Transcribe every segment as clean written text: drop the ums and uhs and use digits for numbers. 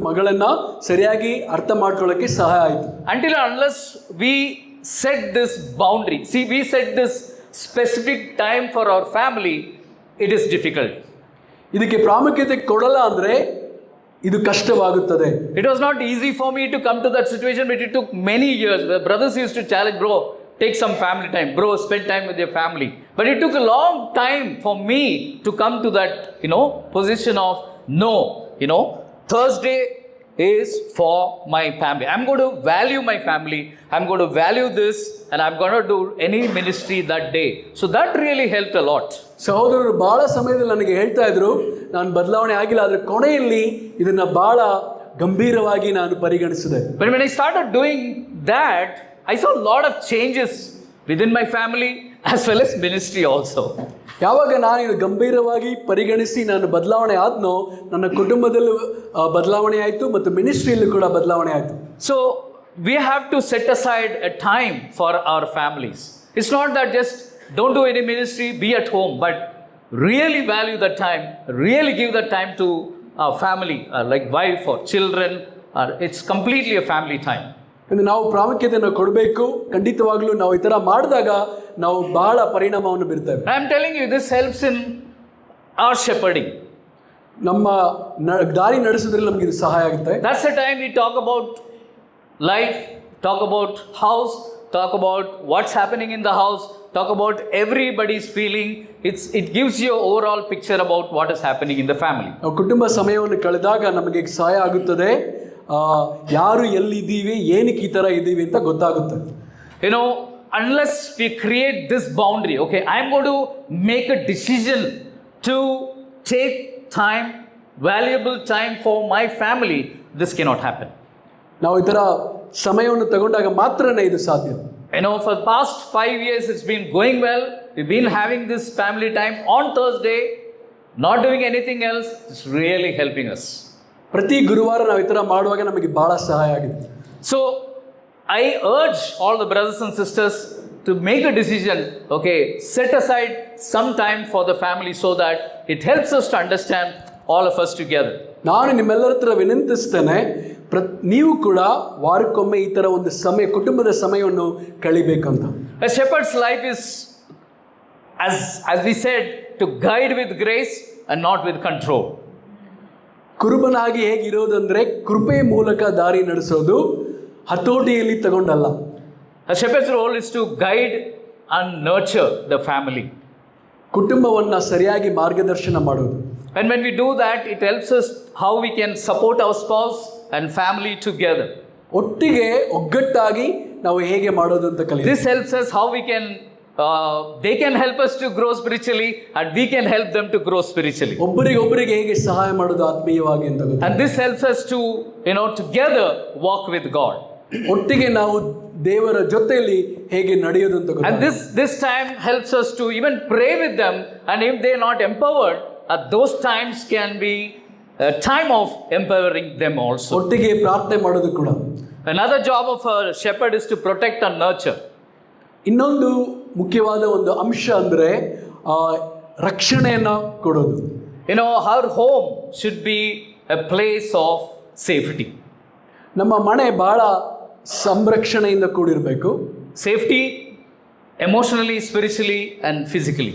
ಮಗಳನ್ನ ಸರಿಯಾಗಿ ಅರ್ಥ ಮಾಡ್ಕೊಳ್ಳೋಕೆ ಸಹಾಯ ಆಯಿತು. Until unless we set this boundary, see, we set this specific time for our family, it is difficult. ಇದಕ್ಕೆ ಪ್ರಾಮುಖ್ಯತೆ ಕೊಡಲ್ಲ ಅಂದರೆ ಇದು ಕಷ್ಟವಾಗುತ್ತದೆ. It was not easy for me to come to that situation, but it took many years. The brothers used to challenge, bro, take some family time. Bro, spend time with your family. But it took a long time for me to come to that, position of no, Thursday is for my family. I'm going to value my family. I'm going to value this, and I'm going to do any ministry that day. So that really helped a lot. ಸಹೋದರರು ಬಹಳ ಸಮಯದಲ್ಲಿ ನನಗೆ ಹೇಳ್ತಾ ಇದ್ರು, ನಾನು ಬದಲಾವಣೆ ಆಗಿಲ್ಲ, ಆದರೆ ಕೊನೆಯಲ್ಲಿ ಇದನ್ನ ಬಹಳ ಗಂಭೀರವಾಗಿ ನಾನು ಪರಿಗಣಿಸಿದೆ. But when I started doing that, I saw a lot of changes within my family as well as ministry also. ಯಾವಾಗ ನಾನು ಇದು ಗಂಭೀರವಾಗಿ ಪರಿಗಣಿಸಿ ನಾನು ಬದಲಾವಣೆ ಆದ್ನೋ, ನನ್ನ ಕುಟುಂಬದಲ್ಲೂ ಬದಲಾವಣೆ ಆಯಿತು ಮತ್ತು ಮಿನಿಸ್ಟ್ರಿಯಲ್ಲೂ ಕೂಡ ಬದಲಾವಣೆ ಆಯಿತು. So we have to set aside a time for our families. It's not that just don't do any ministry, be at home, but really value the time, really give the time to our family, like wife or children. It's completely a family time. ನಾವು ಪ್ರಾಮುಖ್ಯತೆಯನ್ನು ಕೊಡಬೇಕು. ಖಂಡಿತವಾಗ್ಲೂ ನಾವು ಈ ಥರ ಮಾಡಿದಾಗ ನಾವು ಬಹಳ ಪರಿಣಾಮವನ್ನು ಬೀರ್ತೇವೆ. I am telling you, this helps in our shepherding. ನಮ್ಮ ದಾರಿ ನಡೆಸೋದ್ರಲ್ಲಿ ನಮಗೆ ಇದು ಸಹಾಯ ಆಗುತ್ತೆ. That's the time we talk about life, talk about house, talk about what's happening in the house, talk about everybody's feeling. It gives you an overall picture about what is happening in the family. ನಾವು ಕುಟುಂಬ ಸಮಯವನ್ನು ಕಳೆದಾಗ ನಮಗೆ ಸಹಾಯ ಆಗುತ್ತದೆ. ಯಾರು ಎಲ್ಲಿದ್ದೀವಿ, ಏನಕ್ಕೆ ಈ ಥರ ಇದ್ದೀವಿ ಅಂತ ಗೊತ್ತಾಗುತ್ತೆ. Unless we create this boundary, okay, I'm going to make a decision to take time, valuable time for my family, this cannot happen. ನಾವು ಈ ಥರ ಸಮಯವನ್ನು ತಗೊಂಡಾಗ ಮಾತ್ರನೇ ಇದು ಸಾಧ್ಯ. For the past 5 years it's been going well. We've been having this family time on Thursday, not doing anything else. It's really helping us. ಪ್ರತಿ ಗುರುವಾರ ನಾವು ಈ ಥರ ಮಾಡುವಾಗ ನಮಗೆ ಬಹಳ ಸಹಾಯ ಆಗಿದೆ. So I urge all the brothers and sisters to make a decision, okay, set aside some time for the family so that it helps us to understand all of us together. ನಾನು ನಿಮ್ಮೆಲ್ಲರ ಹತ್ರ ವಿನಂತಿಸ್ತೇನೆ, ನೀವು ಕೂಡ ವಾರಕ್ಕೊಮ್ಮೆ ಈ ಥರ ಒಂದು ಸಮಯ, ಕುಟುಂಬದ ಸಮಯವನ್ನು ಕಳಿಬೇಕಂತ. A shepherd's life is, as we said, to guide with grace and not with control. ಕುರುಬನಾಗಿ ಹೇಗಿರೋದಂದ್ರೆ ಕೃಪೆ ಮೂಲಕ ದಾರಿ ನಡೆಸೋದು, ಹತೋಟಿಯಲ್ಲಿ ತಗೊಂಡಲ್ಲ. A shepherd's role is to guide and nurture the family. ಕುಟುಂಬವನ್ನು ಸರಿಯಾಗಿ ಮಾರ್ಗದರ್ಶನ ಮಾಡೋದು. And when we do that, it helps us how we can support our spouse and family together. ಒಟ್ಟಿಗೆ ಒಗ್ಗಟ್ಟಾಗಿ ನಾವು ಹೇಗೆ ಮಾಡೋದು ಅಂತ ಕಲಿಯೋದು. This helps us how we can they can help us to grow spiritually and we can help them to grow spiritually. ಒಬ್ಬರಿಗೆ ಹೇಗೆ ಸಹಾಯ ಮಾಡೋದು ಆತ್ಮೀಯವಾಗಿ ಅಂತ ಗೊತ್ತು. And this helps us to together walk with God. ಒಟ್ಟಿಗೆ ನಾವು ದೇವರ ಜೊತೆಯಲ್ಲಿ ಹೇಗೆ ನಡೆಯೋದು ಅಂತ ಗೊತ್ತು. And this time helps us to even pray with them, and if they are not empowered, those times can be a time of empowering them also. ಒಟ್ಟಿಗೆ ಪ್ರಾರ್ಥನೆ ಮಾಡೋದು ಕೂಡ. Another job of a shepherd is to protect and nurture. ಇನ್ನೊಂದು ಮುಖ್ಯವಾದ ಒಂದು ಅಂಶ ಅಂದರೆ ರಕ್ಷಣೆಯನ್ನು ಕೊಡೋದು. Our home should be a place of safety. ನಮ್ಮ ಮನೆ ಬಹಳ ಸಂರಕ್ಷಣೆಯಿಂದ ಕೂಡಿರಬೇಕು. Safety emotionally, spiritually and physically.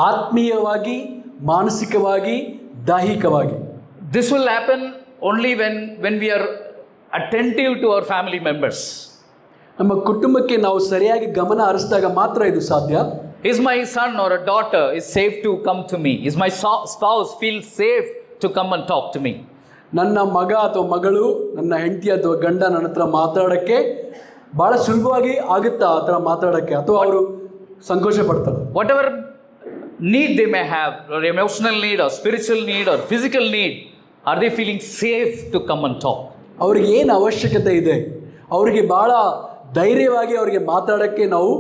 ಆತ್ಮೀಯವಾಗಿ, ಮಾನಸಿಕವಾಗಿ, ದೈಹಿಕವಾಗಿ. This will happen only when we are attentive to our family members. ನಮ್ಮ ಕುಟುಂಬಕ್ಕೆ ನಾವು ಸರಿಯಾಗಿ ಗಮನ ಹರಿಸಿದಾಗ ಮಾತ್ರ ಇದು ಸಾಧ್ಯ. Is my son or a daughter is safe to come to me? Is my spouse feel safe to come and talk to me? ನನ್ನ ಮಗ ಅಥವಾ ಮಗಳು, ನನ್ನ ಹೆಂಡತಿ ಅಥವಾ ಗಂಡ ನನ್ನ ಹತ್ರ ಮಾತಾಡೋಕ್ಕೆ ಭಾಳ ಸುಲಭವಾಗಿ ಆಗುತ್ತಾ ಆ ಥರ ಮಾತಾಡೋಕ್ಕೆ, ಅಥವಾ ಅವರು ಸಂಕೋಚ ಪಡ್ತಾರೆ? Whatever need they may have, or emotional need or spiritual need or physical need, are they feeling safe to come and talk? ಅವ್ರಿಗೆ ಏನು ಅವಶ್ಯಕತೆ ಇದೆ, ಅವರಿಗೆ ಭಾಳ ಧೈರ್ಯವಾಗಿ ಅವರಿಗೆ ಮಾತಾಡೋಕ್ಕೆ ನಾವು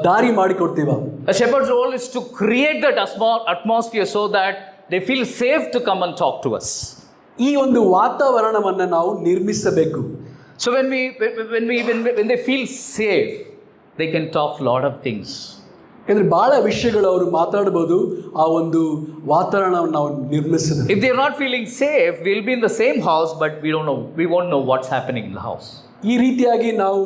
ದಾರಿ ಮಾಡಿಕೊಡ್ತೀವ. A shepherd's role is to create that atmosphere so that they feel safe to come and talk to us. ಈ ಒಂದು ವಾತಾವರಣವನ್ನು ನಾವು ನಿರ್ಮಿಸಬೇಕು. So when they feel safe, they can talk a lot of things. ಯಾಕಂದರೆ ಭಾಳ ವಿಷಯಗಳು ಅವರು ಮಾತಾಡ್ಬೋದು, ಆ ಒಂದು ವಾತಾವರಣವನ್ನು ನಾವು ನಿರ್ಮಿಸಿದ್ರೆ. If they are not feeling safe, we'll be in the same house, but we won't know what's happening in the house. ಈ ರೀತಿಯಾಗಿ ನಾವು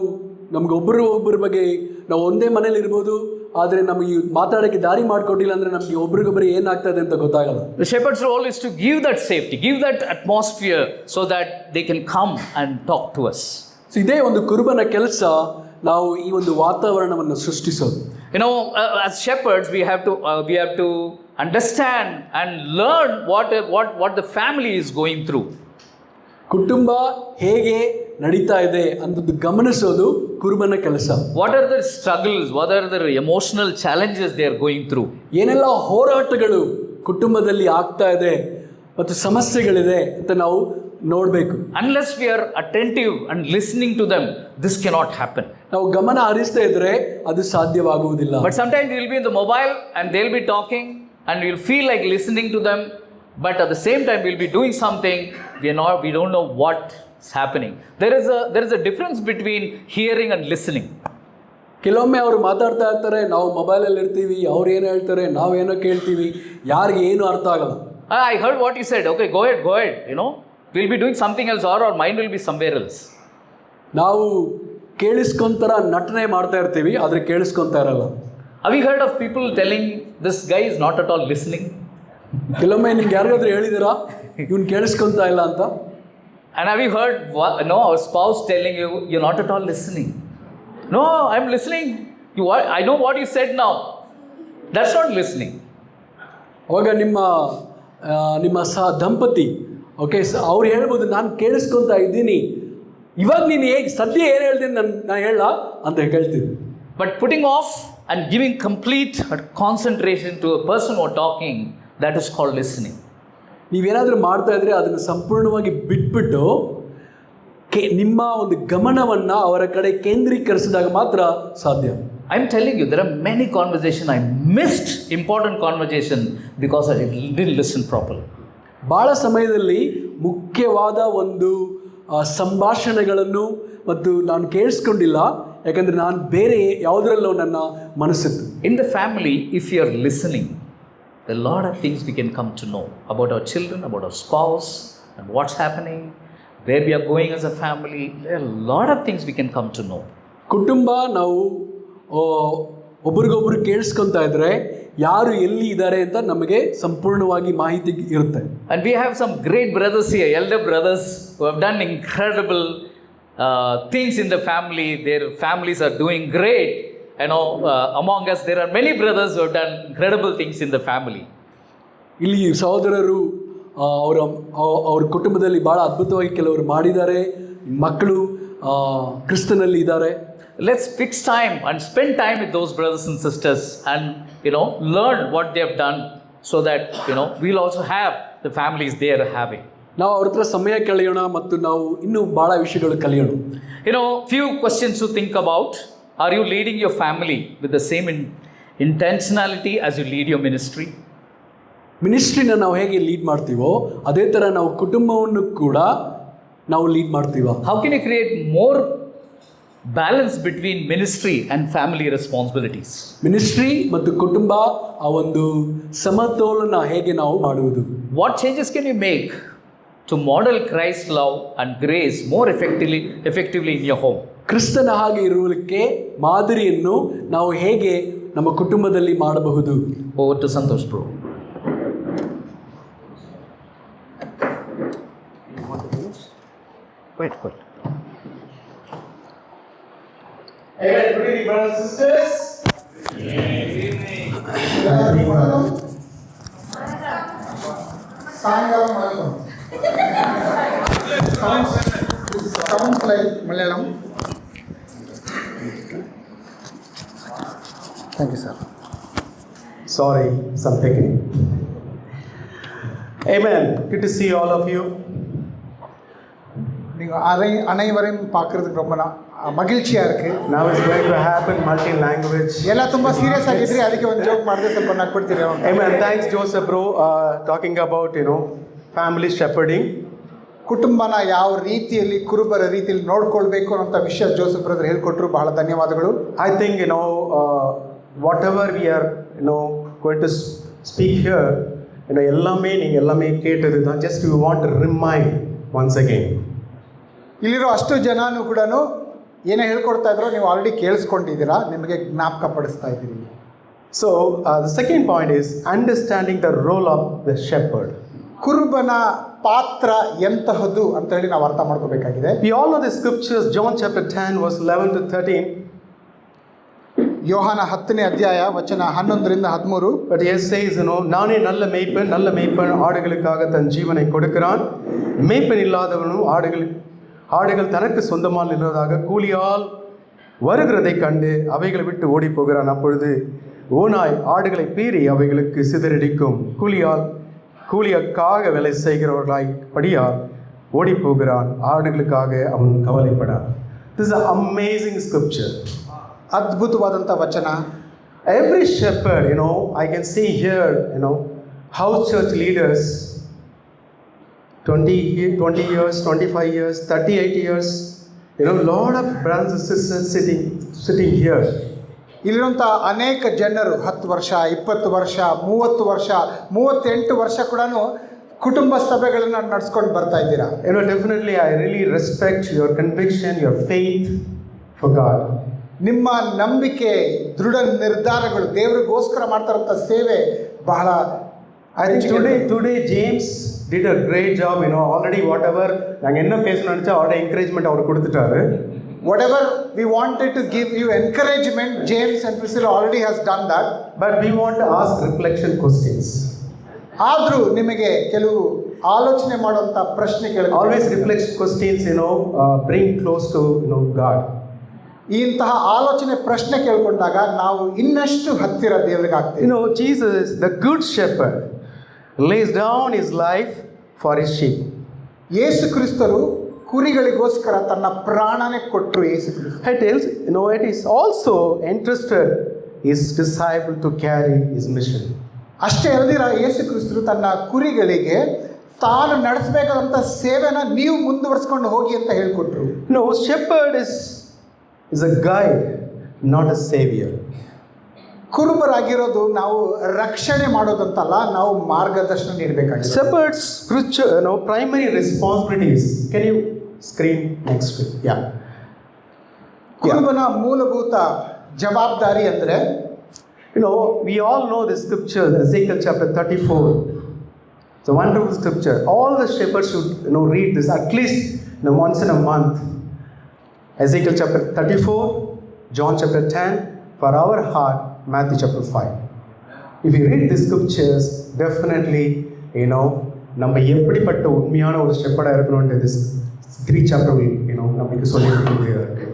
ನಮ್ಗೆ ಒಬ್ಬರ ಬಗ್ಗೆ ನಾವು ಒಂದೇ ಮನೇಲಿ ಇರ್ಬೋದು, ಆದರೆ ನಮಗೆ ಮಾತಾಡೋಕ್ಕೆ ದಾರಿ ಮಾಡಿಕೊಟ್ಟಿಲ್ಲ ಅಂದರೆ ನಮಗೆ ಒಬ್ರಿಗೊಬ್ಬರು ಏನಾಗ್ತದೆ ಅಂತ ಗೊತ್ತಾಗಲ್ಲ. The shepherd's role is to give that safety, give that atmosphere so that they can come and talk to us. So ಇದೇ ಒಂದು ಕುರುಬನ ಕೆಲಸ, ನಾವು ಈ ಒಂದು ವಾತಾವರಣವನ್ನು ಸೃಷ್ಟಿಸೋದು. You know, as shepherds, we have to understand and learn what the family is going through. ಕುಟುಂಬ ಹೇಗೆ ನಡೀತಾ ಇದೆ ಅನ್ನೋದು ಗಮನಿಸೋದು ಕುರುಬನ ಕೆಲಸ. What are the struggles? What are the emotional challenges they are going through? ಏನೆಲ್ಲ ಹೋರಾಟಗಳು ಕುಟುಂಬದಲ್ಲಿ ಆಗ್ತಾ ಇದೆ ಮತ್ತು ಸಮಸ್ಯೆಗಳಿದೆ ಅಂತ ನಾವು ನೋಡಬೇಕು. Unless we are attentive and listening to them, this cannot happen. ನಾವು ಗಮನ ಹರಿಸ್ತಾ ಇದ್ರೆ ಅದು ಸಾಧ್ಯವಾಗುವುದಿಲ್ಲ. But sometimes we will be in the mobile and they'll be talking and we'll feel like listening to them, but at the same time we'll be doing something we don't know what's happening. There is a difference between hearing and listening. ಕೆಲವೊಮ್ಮೆ ಅವರು ಮಾತಾಡ್ತಾ ಇರ್ತಾರೆ, ನಾವು ಮೊಬೈಲಲ್ಲಿ ಇರ್ತೀವಿ, ಅವ್ರು ಏನು ಹೇಳ್ತಾರೆ, ನಾವೇನೋ ಕೇಳ್ತೀವಿ, ಯಾರಿಗೆ ಏನು ಅರ್ಥ ಆಗಲ್ಲ. I heard what you said. Okay, go ahead. You know, we'll be doing something else, or our mind will be somewhere else. ನಾವು ಕೇಳಿಸ್ಕೊಂತರ ನಟನೆ ಮಾಡ್ತಾ ಇರ್ತೀವಿ, ಆದರೆ ಕೇಳಿಸ್ಕೊಂತಾ ಇರಲ್ಲ. Have you heard of people telling this guy is not at all listening? ಕೆಲವೊಮ್ಮೆ ನಿಮ್ಗೆ ಯಾರಿಗಾದ್ರೂ ಹೇಳಿದಿರಾ ಇವ್ನು ಕೇಳಿಸ್ಕೊಂತಾ ಇಲ್ಲ ಅಂತ? And have you heard our spouse telling you you're not at all listening? No, I'm listening. I know what you said now. That's not listening. ಅವಾಗ ನಿಮ್ಮ ದಂಪತಿ okay ಅವ್ರು ಹೇಳ್ಬೋದು, ನಾನು ಕೇಳಿಸ್ಕೊತಾ ಇದ್ದೀನಿ, ಇವಾಗ ನೀನು ಸದ್ಯ ಏನು ಹೇಳ್ತೀನಿ ನಾನು ಹೇಳ ಅಂತ ಹೇಳ್ತೀನಿ. But putting off and giving complete concentration to a person who are talking, that is called listening. ನೀವೇನಾದರೂ ಮಾಡ್ತಾ ಇದ್ರೆ ಅದನ್ನು ಸಂಪೂರ್ಣವಾಗಿ ಬಿಟ್ಬಿಟ್ಟು ನಿಮ್ಮ ಒಂದು ಗಮನವನ್ನು ಅವರ ಕಡೆ ಕೇಂದ್ರೀಕರಿಸಿದಾಗ ಮಾತ್ರ ಸಾಧ್ಯ. I'm telling you, there are many conversations I missed, important conversation, because I didn't listen properly. ಭಾಳ ಸಮಯದಲ್ಲಿ ಮುಖ್ಯವಾದ ಒಂದು ಸಂಭಾಷಣೆಗಳನ್ನು ಮತ್ತು ನಾನು ಕೇಳಿಸ್ಕೊಂಡಿಲ್ಲ, ಯಾಕಂದರೆ ನಾನು ಬೇರೆ ಯಾವುದರಲ್ಲೋ ನನ್ನ ಮನಸ್ಸಿತ್ತು. In the family, if you are listening, there are a lot of things we can come to know about our children, about our spouse, and what's happening, where we are going as a family. There are a lot of things we can come to know. ಕುಟುಂಬ ನಾವು ಒಬ್ರಿಗೊಬ್ರು ಕೇಳಿಸ್ಕೊತಾ ಇದ್ರೆ ಯಾರು ಎಲ್ಲಿ ಇದ್ದಾರೆ ಅಂತ ನಮಗೆ ಸಂಪೂರ್ಣವಾಗಿ ಮಾಹಿತಿ ಇರುತ್ತೆ. And we have some great brothers here, elder brothers who have done incredible things in the family. Their families are doing great. You know, among us there are many brothers who have done incredible things in the family. ಇಲ್ಲಿ ಸಹೋದರರು ಅವ್ರ ಕುಟುಂಬದಲ್ಲಿ ಭಾಳ ಅದ್ಭುತವಾಗಿ ಕೆಲವರು ಮಾಡಿದ್ದಾರೆ, ಮಕ್ಕಳು ಕ್ರಿಸ್ತನಲ್ಲಿ ಇದ್ದಾರೆ. Let's fix time and spend time with those brothers and sisters and learn what they have done, so that we'll also have the families they are having. ನಾವು ಅವ್ರ ಹತ್ರ ಸಮಯ ಕಳೆಯೋಣ ಮತ್ತು ನಾವು ಇನ್ನೂ ಭಾಳ ವಿಷಯಗಳು ಕಲಿಯೋಣ. Few questions to think about. Are you leading your family with the same intentionality as you lead your ministry? ಮಿನಿಸ್ಟ್ರಿನ ನಾವು ಹೇಗೆ ಲೀಡ್ ಮಾಡ್ತೀವೋ ಅದೇ ಥರ ನಾವು ಕುಟುಂಬವನ್ನು ಕೂಡ ನಾವು ಲೀಡ್ ಮಾಡ್ತೀವ. How can you create more balance between ministry and family responsibilities? Ministry ಮತ್ತು ಕುಟುಂಬ ಆ ಒಂದು ಸಮತೋಲನ ಹೇಗೆ ನಾವು ಮಾಡುವುದು? What changes can you make to model Christ's love and grace more effectively in your home? ಕ್ರಿಸ್ತನ ಹಾಗೆ ಇರುವುದಕ್ಕೆ ಮಾದರಿಯನ್ನು ನಾವು ಹೇಗೆ ನಮ್ಮ ಕುಟುಂಬದಲ್ಲಿ ಮಾಡಬಹುದು? Over to Santosh bro. Wait. Amen. Good evening, brothers and sisters. Good evening. Sayangalam welcome. Sounds like Malayalam. Thank you, sir. Sorry, some technique. Amen. Good to see all of you. நீங்கள் அனைவரையும் பார்க்குறதுக்கு ரொம்ப ಮಗಿಲ್ಚಿಯಾ ಇருக்கு. Now it's going to happen multi-language. ಎಲ್ಲ ತುಂಬ serious ಆಗಿದ್ರಿ, ಅದಕ್ಕೆ ಒಂದು joke ಮಾಡಿದ್ರೆ ಸ್ವಲ್ಪ ನಕ್ಬಿಡ್ತೀರಿ. Amen. Thanks Joseph bro, talking about family shepherding. ಕುಟುಂಬನ ಯಾವ ರೀತಿಯಲ್ಲಿ ಕುರುಬರ ರೀತಿಯಲ್ಲಿ ನೋಡ್ಕೊಳ್ಬೇಕು ಅನ್ನೋ ವಿಷಯ ಜೋಸೆಫ್ ಬ್ರದರ್ ಹೇಳ್ಕೊಟ್ರು. ಬಹಳ ಧನ್ಯವಾದಗಳು. I think whatever we are, going to speak here, எல்லாமே நீங்கள் எல்லாமே கேட்டது தான். Just we want to remind once again. ಇಲ್ಲಿರೋ ಅಷ್ಟು ಜನನೂ ಕೂಡ ಏನೇ ಹೇಳ್ಕೊಡ್ತಾ ಇದ್ರೋ ನೀವು ಆಲ್ರೆಡಿ ಕೇಳಿಸ್ಕೊಂಡಿದ್ದೀರಾ, ನಿಮಗೆ ಜ್ಞಾಪಕ ಪಡಿಸ್ತಾ ಇದ್ದೀರಿ. So the second point is understanding the role of the shepherd. ಕುರುಬನ ಪಾತ್ರ ಎಂತಹದ್ದು ಅಂತ ಹೇಳಿ ನಾವು ಅರ್ಥ ಮಾಡ್ಕೋಬೇಕಾಗಿದೆ. We all know the scriptures, John chapter 10 verse 11 to 13. ಯೋಹಾನ 10ನೇ ಅಧ್ಯಾಯ ವಚನ 11ರಿಂದ 13. But he says, நானே நல்ல மேய்ப்பன் ஆடுகளுக்காக தன் ஜீவனை கொடுக்கிறான். மேய்ப்பன் இல்லாதவனும் ஆடுகள் தனக்கு சொந்தமாக நின்றதாக கூலியால் வருகிறதை கண்டு அவைகளை விட்டு ஓடி போகிறான். அப்பொழுது ஓநாய் ஆடுகளை பீறி அவைகளுக்கு சிதறடிக்கும். கூலியக்காக வேலை செய்கிறவர்களாய் படியால் ஓடி போகிறான். ஆடுகளுக்காக அவன் கவலைப்படான். This is an amazing scripture. ಅದ್ಭುತವಾದಂಥ ವಚನ. Every shepherd, I can see here, house church leaders, 20 years, 25 years, 38 years, lot of brothers and sisters sitting here. ಇಲ್ಲಿರುವಂಥ ಅನೇಕ ಜನರು 10 ವರ್ಷ, 20 ವರ್ಷ, 30 ವರ್ಷ, 38 ವರ್ಷ ಕೂಡ ಕುಟುಂಬ ಸಭೆಗಳನ್ನು ನಡೆಸ್ಕೊಂಡು ಬರ್ತಾ ಇದ್ದೀರಾ. Definitely I really respect your conviction, your faith for God. ನಿಮ್ಮ ನಂಬಿಕೆ, ದೃಢ ನಿರ್ಧಾರಗಳು, ದೇವರಿಗೋಸ್ಕರ ಮಾಡ್ತಾರಂಥ ಸೇವೆ ಬಹಳ. I think today James did a great job. Already whatever நாங்கள் என்ன பேசணும்னு நினச்சா already encouragement அவர் கொடுத்துட்டாரு. Whatever we wanted to give you encouragement, James and Priscilla already has done that. But we want to ask reflection questions. ಆದರೂ ನಿಮಗೆ ಕೆಲವು ಆಲೋಚನೆ ಮಾಡುವಂಥ ಪ್ರಶ್ನೆ ಕೇಳಿ. Always reflection questions, bring close to God. ಇಂತಹ ಆಲೋಚನೆ ಪ್ರಶ್ನೆ ಕೇಳ್ಕೊಂಡಾಗ ನಾವು ಇನ್ನಷ್ಟು ಹತ್ತಿರ ದೇವರಿಗೆ ಆಗ್ತೀವಿ. Jesus, the good shepherd, lays down his life for his sheep. ಯೇಸು ಕ್ರಿಸ್ತರು ಕುರಿಗಳಿಗೋಸ್ಕರ ತನ್ನ ಪ್ರಾಣನೇ ಕೊಟ್ಟರು. Yesu Krista It tells, it is also entrusted his disciple to carry his mission. ಅಷ್ಟೇ ಅಲ್ದಿರ ಯೇಸು ಕ್ರಿಸ್ತರು ತನ್ನ ಕುರಿಗಳಿಗೆ ತಾನು ನಡೆಸಬೇಕಾದಂಥ ಸೇವೆನ ನೀವು ಮುಂದುವರಿಸ್ಕೊಂಡು ಹೋಗಿ ಅಂತ ಹೇಳ್ಕೊಟ್ರು. Shepherd is a guide, not a savior. ಕುರುಬರಾಗಿರೋದು ನಾವು ರಕ್ಷಣೆ ಮಾಡೋದಂತಲ್ಲ, ನಾವು ಮಾರ್ಗದರ್ಶನ ನೀಡಬೇಕಾಗಿದೆ. Shepherd's scripture, primary responsibilities. Can you screen next week? Yeah. ಕುರುಬನ ಮೂಲಭೂತ ಜವಾಬ್ದಾರಿ ಅಂದರೆ, we all know the scripture, Ezekiel chapter 34. It's a wonderful scripture. All the shepherds should read this at least once in a month. Ezekiel chapter 34, John chapter 10, for our heart, Matthew chapter 5. If you read the scriptures, definitely, நம்ம எப்படிப்பட்ட உண்மையான ஒரு ஷெப்பர்டாக இருக்கணும்ன்ற this 3 chapter நமக்கு சொல்லி கொடுக்குறதா இருக்கு.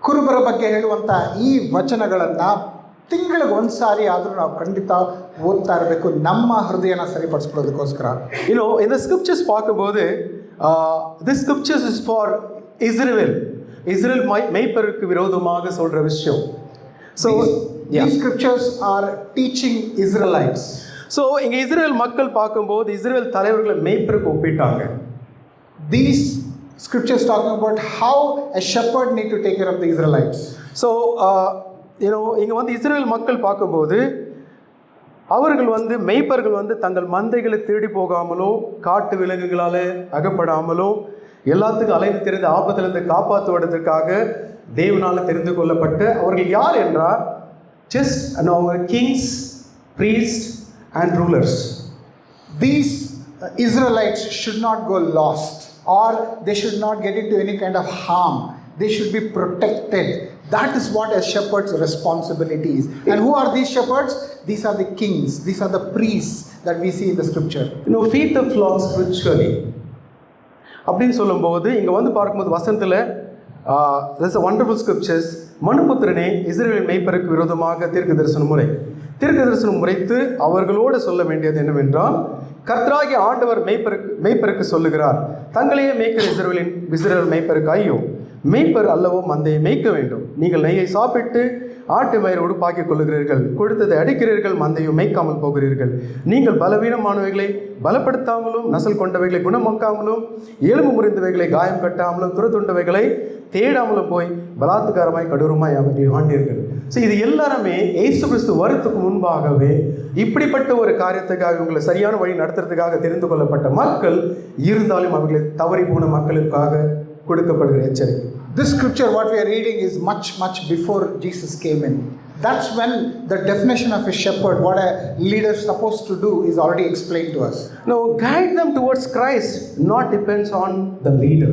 ಕುರುಬರ ಬಗ್ಗೆ ಹೇಳುವಂಥ ಈ ವಚನಗಳನ್ನು ತಿಂಗಳಿಗೆ ಒಂದು ಸಾರಿ ಆದರೂ ನಾವು ಖಂಡಿತ ಓದ್ತಾ ಇರಬೇಕು, ನಮ್ಮ ಹೃದಯನ ಸರಿಪಡಿಸ್ಕೊಳ್ಳೋದಕ್ಕೋಸ್ಕರ. in the scriptures பார்க்கும்போது this scriptures is for Israel. Israel மெய்ப்பருக்கு விரோதமாக சொல்ற விஷயம். So these scriptures are teaching Israelites. So இங்க இஸ்ரேல் மக்கள் பார்க்கும்போது இஸ்ரேல் தலைவர்களை மெய்ப்பருக்கு ஒப்பிட்டாங்க. These scriptures talking about how a shepherd need to take care of the Israelites. So இங்க இஸ்ரேல் மக்கள் பார்க்கும்போது அவர்கள் மெய்ப்பர்கள் தங்கள் மந்தைகளை தேடி போகாமலோ காட்டு விலங்குகளால் அகப்படாமலோ எல்லாத்துக்கும் அலைந்து தெரிந்து ஆபத்திலிருந்து காப்பாற்றுவதற்காக தேவனால் தெரிந்து கொள்ளப்பட்ட அவர்கள் யார் என்றால் just kings, priests and rulers. These Israelites should not go lost, or they should not get into any kind of harm. They should be protected. That is what a shepherd's responsibility is. And who are these shepherds? These are the kings, these are the priests that we see in the scripture. Feed the flock spiritually. அப்படின்னு சொல்லும்போது இங்கே பார்க்கும்போது வசனத்தில் there's a wonderful scriptures. மனுபுத்திரனே இஸ்ரவேலின் மெய்ப்பருக்கு விரோதமாக தீர்க்க தரிசனம் முறைத்து அவர்களோடு சொல்ல வேண்டியது என்னவென்றால், கர்த்தராகிய ஆண்டவர் மெய்ப்பருக்கு சொல்லுகிறார், தங்களையே மேய்க்கிற இஸ்ரவேல் மெய்ப்பருக்கு ஐயோ, மெய்ப்பர் அல்லவோ மந்தையை மேய்க்க வேண்டும். நீங்கள் நெய்யை சாப்பிட்டு ஆட்டு மயிரோடு பாக்கிக் கொள்ளுகிறீர்கள், கொடுத்ததை அடிக்கிறீர்கள், மந்தையும் மேய்க்காமல் போகிறீர்கள். நீங்கள் பலவீனமானவைகளை பலப்படுத்தாமலும் நசல் கொண்டவைகளை குணமாக்காமலும் எலும்பு முறிந்தவைகளை காயம் கட்டாமலும் துரத்துண்டவைகளை தேடாமலும் போய் பலாத்காரமாய் கடூரமாய் அவர்களை ஆண்டீர்கள். ஸோ இது எல்லாருமே இயேசு கிறிஸ்து வரத்துக்கு முன்பாகவே இப்படிப்பட்ட ஒரு காரியத்துக்காக இவங்களை சரியான வழி நடத்துறதுக்காக தெரிந்து கொள்ளப்பட்ட மக்கள், இருந்தாலும் அவர்களை தவறி போன மக்களுக்காக கொடுக்கப்படுகிற எச்சரிக்கை. This scripture what we are reading is much before Jesus came in. That's when the definition of a shepherd, what a leader is supposed to do, is already explained to us. Now guide them towards Christ not depends on the leader.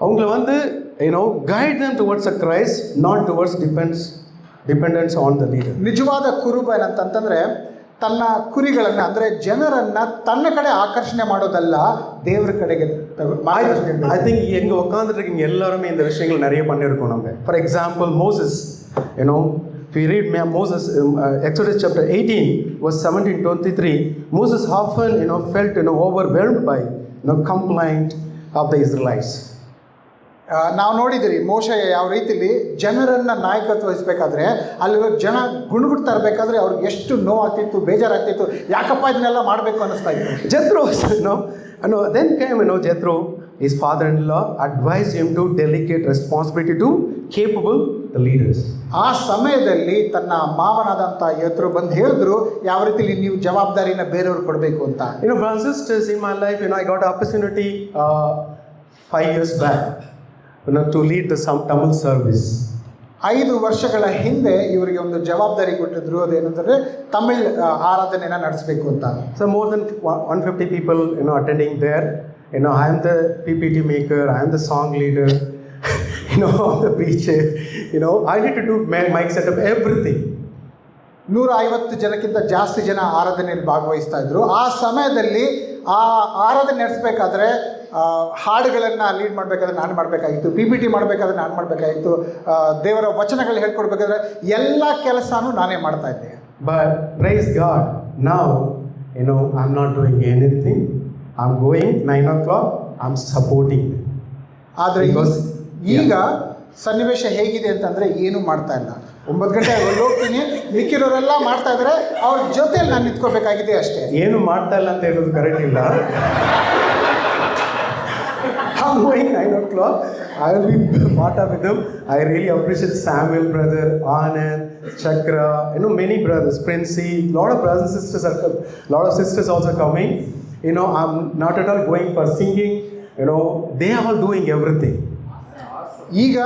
அவங்களை வந்து guide them towards a Christ not towards dependence on the leader. ನಿಜವಾದ ಕುರುಬ ಏನಂತಂದ್ರೆ ತನ್ನ ಕುರಿಗಳನ್ನು ಅಂದರೆ ಜನರನ್ನು ತನ್ನ ಕಡೆ ಆಕರ್ಷಣೆ ಮಾಡೋದಲ್ಲ, ದೇವರ ಕಡೆಗೆ ஐ திங்க் எங்கே உட்காந்துட்டு எல்லாருமே இந்த விஷயங்கள் நிறைய பண்ணியிருக்கோம் நம்ம. For example Moses, we read Moses, Exodus chapter 18 verse 17-23, Moses often felt overwhelmed by complaint of the Israelites. ನಾವು ನೋಡಿದಿರಿ ಮೋಶೆ ಯಾವ ರೀತಿಲಿ ಜನರನ್ನು ನಾಯಕತ್ವ ವಹಿಸಬೇಕಾದ್ರೆ ಅಲ್ಲಿರೋ ಜನ ಗುಣಗುಡ್ತಾ ಇರಬೇಕಾದ್ರೆ ಅವ್ರಿಗೆ ಎಷ್ಟು ನೋವಾಗ್ತಿತ್ತು, ಬೇಜಾರಾಗ್ತಿತ್ತು, ಯಾಕಪ್ಪ ಇದನ್ನೆಲ್ಲ ಮಾಡಬೇಕು ಅನ್ನಿಸ್ತಾ ಇತ್ತು. Jethro, then came Jethro, his father-in-law, advised him to delegate responsibility to capable the leaders. ಆ ಸಮಯದಲ್ಲಿ ತನ್ನ ಮಾವನಾದಂಥ ಯೆತ್ರೋ ಬಂದು ಹೇಳಿದ್ರು ಯಾವ ರೀತಿಲಿ ನೀವು ಜವಾಬ್ದಾರಿನ ಬೇರೆಯವ್ರಿಗೆ ಕೊಡಬೇಕು ಅಂತ. Brothers and sisters, in my life, I got an opportunity 5 years back to lead the Tamil service. 5 ವರ್ಷಗಳ ಹಿಂದೆ ಇವರಿಗೆ ಒಂದು ಜವಾಬ್ದಾರಿ ಕೊಟ್ಟಿದ್ರು, ಅದೇನಂದ್ರೆ ತಮಿಳ್ ಆರಾಧನೆಯನ್ನು ನಡೆಸಬೇಕು ಅಂತ. So more than 150 people attending there. I am the PPT maker, I am the song leader, the preacher. I need to do mic setup, everything. 150 ಜನಕ್ಕಿಂತ ಜಾಸ್ತಿ ಜನ ಆರಾಧನೆಯಲ್ಲಿ ಭಾಗವಹಿಸ್ತಾ ಇದ್ರು. ಆ ಸಮಯದಲ್ಲಿ ಆ ಆರಾಧನೆ ನಡೆಸಬೇಕಾದ್ರೆ ಹಾಡುಗಳನ್ನು ಲೀಡ್ ಮಾಡಬೇಕಾದ್ರೆ ನಾನು ಮಾಡಬೇಕಾಗಿತ್ತು, PPT ಮಾಡಬೇಕಾದ್ರೆ ನಾನು ಮಾಡಬೇಕಾಗಿತ್ತು, ದೇವರ ವಚನಗಳು ಹೇಳ್ಕೊಡ್ಬೇಕಾದ್ರೆ ಎಲ್ಲ ಕೆಲಸನೂ ನಾನೇ ಮಾಡ್ತಾ ಇದ್ದೆ. But praise God, now I'm not doing anything. I'm going 9 o'clock, I'm supporting. ಆದರೆ ಈಗ ಸನ್ನಿವೇಶ ಹೇಗಿದೆ ಅಂತಂದರೆ ಏನೂ ಮಾಡ್ತಾ ಇಲ್ಲ. 9 ಗಂಟೆ ಹೋಗ್ತೀನಿ, ಮಿಕ್ಕಿರೋರೆಲ್ಲ ಮಾಡ್ತಾ ಇದ್ದಾರೆ, ಅವ್ರ ಜೊತೆಯಲ್ಲಿ ನಾನು ನಿಂತ್ಕೋಬೇಕಾಗಿದೆ ಅಷ್ಟೇ. ಏನು ಮಾಡ್ತಾ ಇಲ್ಲ ಅಂತ ಹೇಳೋದು ಕರೆಕ್ಟ್ ಇಲ್ಲ. I'm going 9 o'clock. I will be part of them. I really appreciate Samuel brother, Anand, Chakra, many brothers, Princey, lot of brothers and sisters lot of sisters also coming. I'm not at all going for singing. They are all doing everything. ಈಗ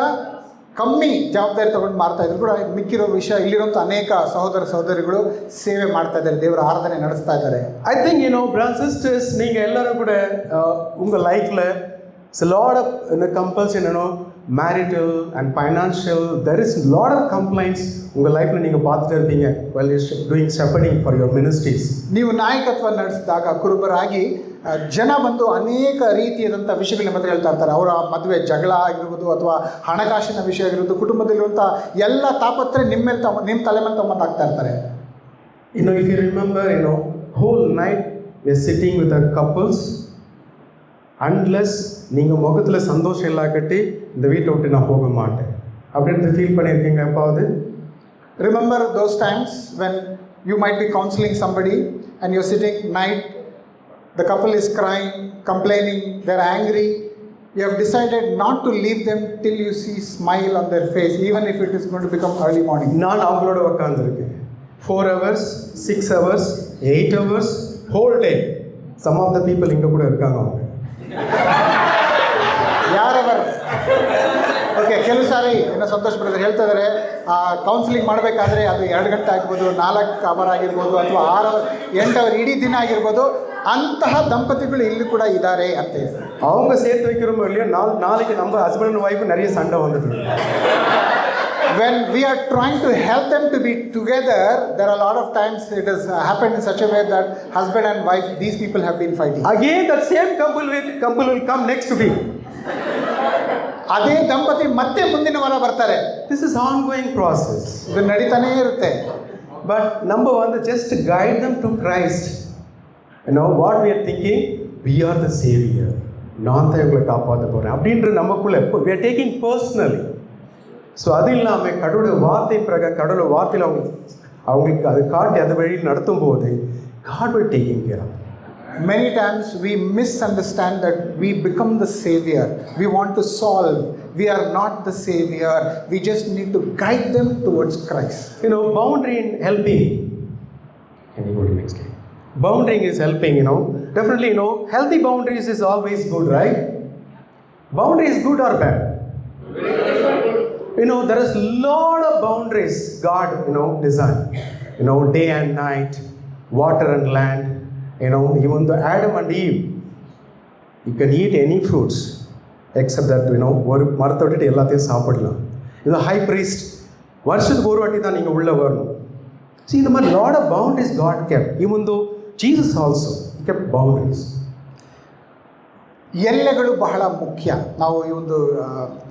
ಕಮ್ಮಿ ಜವಾಬ್ದಾರಿ ತಗೊಂಡು ಮಾಡ್ತಾ ಇದ್ರು ಕೂಡ ಮಿಕ್ಕಿರೋ ವಿಷಯ ಇಲ್ಲಿರುವಂಥ ಅನೇಕ ಸಹೋದರ ಸಹೋದರಿಗಳು ಸೇವೆ ಮಾಡ್ತಾ ಇದ್ದಾರೆ, ದೇವರ ಆರಾಧನೆ ನಡೆಸ್ತಾ ಇದ್ದಾರೆ. I think brothers and sisters, நீங்கள் எல்லாரும் கூட உங்கள் லைஃப்பில் a lot of compulsion, marital and financial, there is a lot of complaints உங்கள் லைஃப்பில் நீங்கள் பார்த்துட்டு இருப்பீங்க while you're doing shepherding for your ministries. ನೀವು ನಾಯಕತ್ವ ನಡೆಸಿದಾಗ ಕುರುಬರಾಗಿ ಜನ ಬಂದು ಅನೇಕ ರೀತಿಯಾದಂಥ ವಿಷಯಗಳನ್ನ ಮಾತ್ರ ಹೇಳ್ತಾ ಇರ್ತಾರೆ. ಅವರ ಮದುವೆ ಜಗಳ ಆಗಿರ್ಬೋದು ಅಥವಾ ಹಣಕಾಸಿನ ವಿಷಯ ಆಗಿರ್ಬೋದು, ಕುಟುಂಬದಲ್ಲಿರುವಂಥ ಎಲ್ಲ ತಾಪತ್ರೆ ನಿಮ್ಮ ತಲೆ ಮೇಲೆ ತಗೊಂಬಂದಾಗ್ತಾ ಇರ್ತಾರೆ. If you remember, whole night we are sitting with the couples, unless நீங்கள் முகத்தில் சந்தோஷம் இல்லாக்கட்டி இந்த வீட்டை விட்டு நான் போக மாட்டேன் அப்படின்னு ஃபீல் பண்ணியிருக்கீங்க எப்பாவது? Remember those times when you might be counseling somebody and you're sitting night, the couple is crying, complaining, they're angry. You have decided not to leave them till you see smile on their face, even if it is going to become early morning. நான் அவங்களோட உட்காந்துருக்கேன் 4 hours, 6 hours, 8 hours, whole day. Some of the people இங்கே கூட இருக்காங்க. அவங்க ಯಾರವರು okay, ಕೆಲವು ಸಾರಿ Santosh brother ಹೇಳ್ತಾ ಇದ್ದಾರೆ, ಕೌನ್ಸಿಲಿಂಗ್ ಮಾಡಬೇಕಾದ್ರೆ ಅದು 2 ಗಂಟೆ ಆಗ್ಬೋದು, 4 ಅವರ್ ಆಗಿರ್ಬೋದು, ಅಥವಾ 6 ಅವರ್, 8 ಅವರ್, ಇಡೀ ದಿನ ಆಗಿರ್ಬೋದು. ಅಂತಹ ದಂಪತಿಗಳು ಇಲ್ಲಿ ಕೂಡ ಇದ್ದಾರೆ ಅಂತ அவங்க சேர்த்து வைக்கிறோமோ இல்லையோ, நாளைக்கு நம்ம ஹஸ்பண்ட் அண்ட் ஒய்ஃப் நிறைய சண்டை வந்துட்டு. When we are trying to help them to be together, there are a lot of times it has happened in such a way that husband and wife, these people have been fighting. Again that same couple will come next week. ಅದೇ ದಂಪತಿ ಮತ್ತೆ ಮುಂದಿನ ವಾರ ಬರ್ತಾರೆ. This is ongoing process. ಇದು ನಡೀತಾನೇ ಇರುತ್ತೆ. But number one, just guide them to Christ. What we are thinking, we are the savior. நான் தான் இவங்களை காப்பாற்ற போகிறேன் அப்படின்ற நமக்குள்ள we are taking personally. So அது இல்லாமல் கடவுளோட வார்த்தை கடவுளோட வார்த்தையில் அவங்களுக்கு அது காட்டி அந்த வழியில் நடத்தும் போது God will taking care of. Many times we misunderstand that we become the savior. We want to solve. We are not the savior. We just need to guide them towards Christ. Boundary in helping. Can you go to the next slide? Boundary is helping, Definitely, healthy boundaries is always good, right? Boundary is good or bad? There is lot of boundaries God, designed. Day and night, water and land. Even the Adam and Eve, you can eat any fruits except that, ஒரு மரத்தை விட்டுட்டு எல்லாத்தையும் சாப்பிடலாம். இது high priest வருஷத்துக்கு ஒரு வாட்டி தான் நீங்கள் உள்ளே வரணும். See, இந்த மாதிரி lot of boundaries God kept. Even though Jesus also kept boundaries. ಎಲ್ಲೆಗಳು ಬಹಳ ಮುಖ್ಯ. ನಾವು ಈ ಒಂದು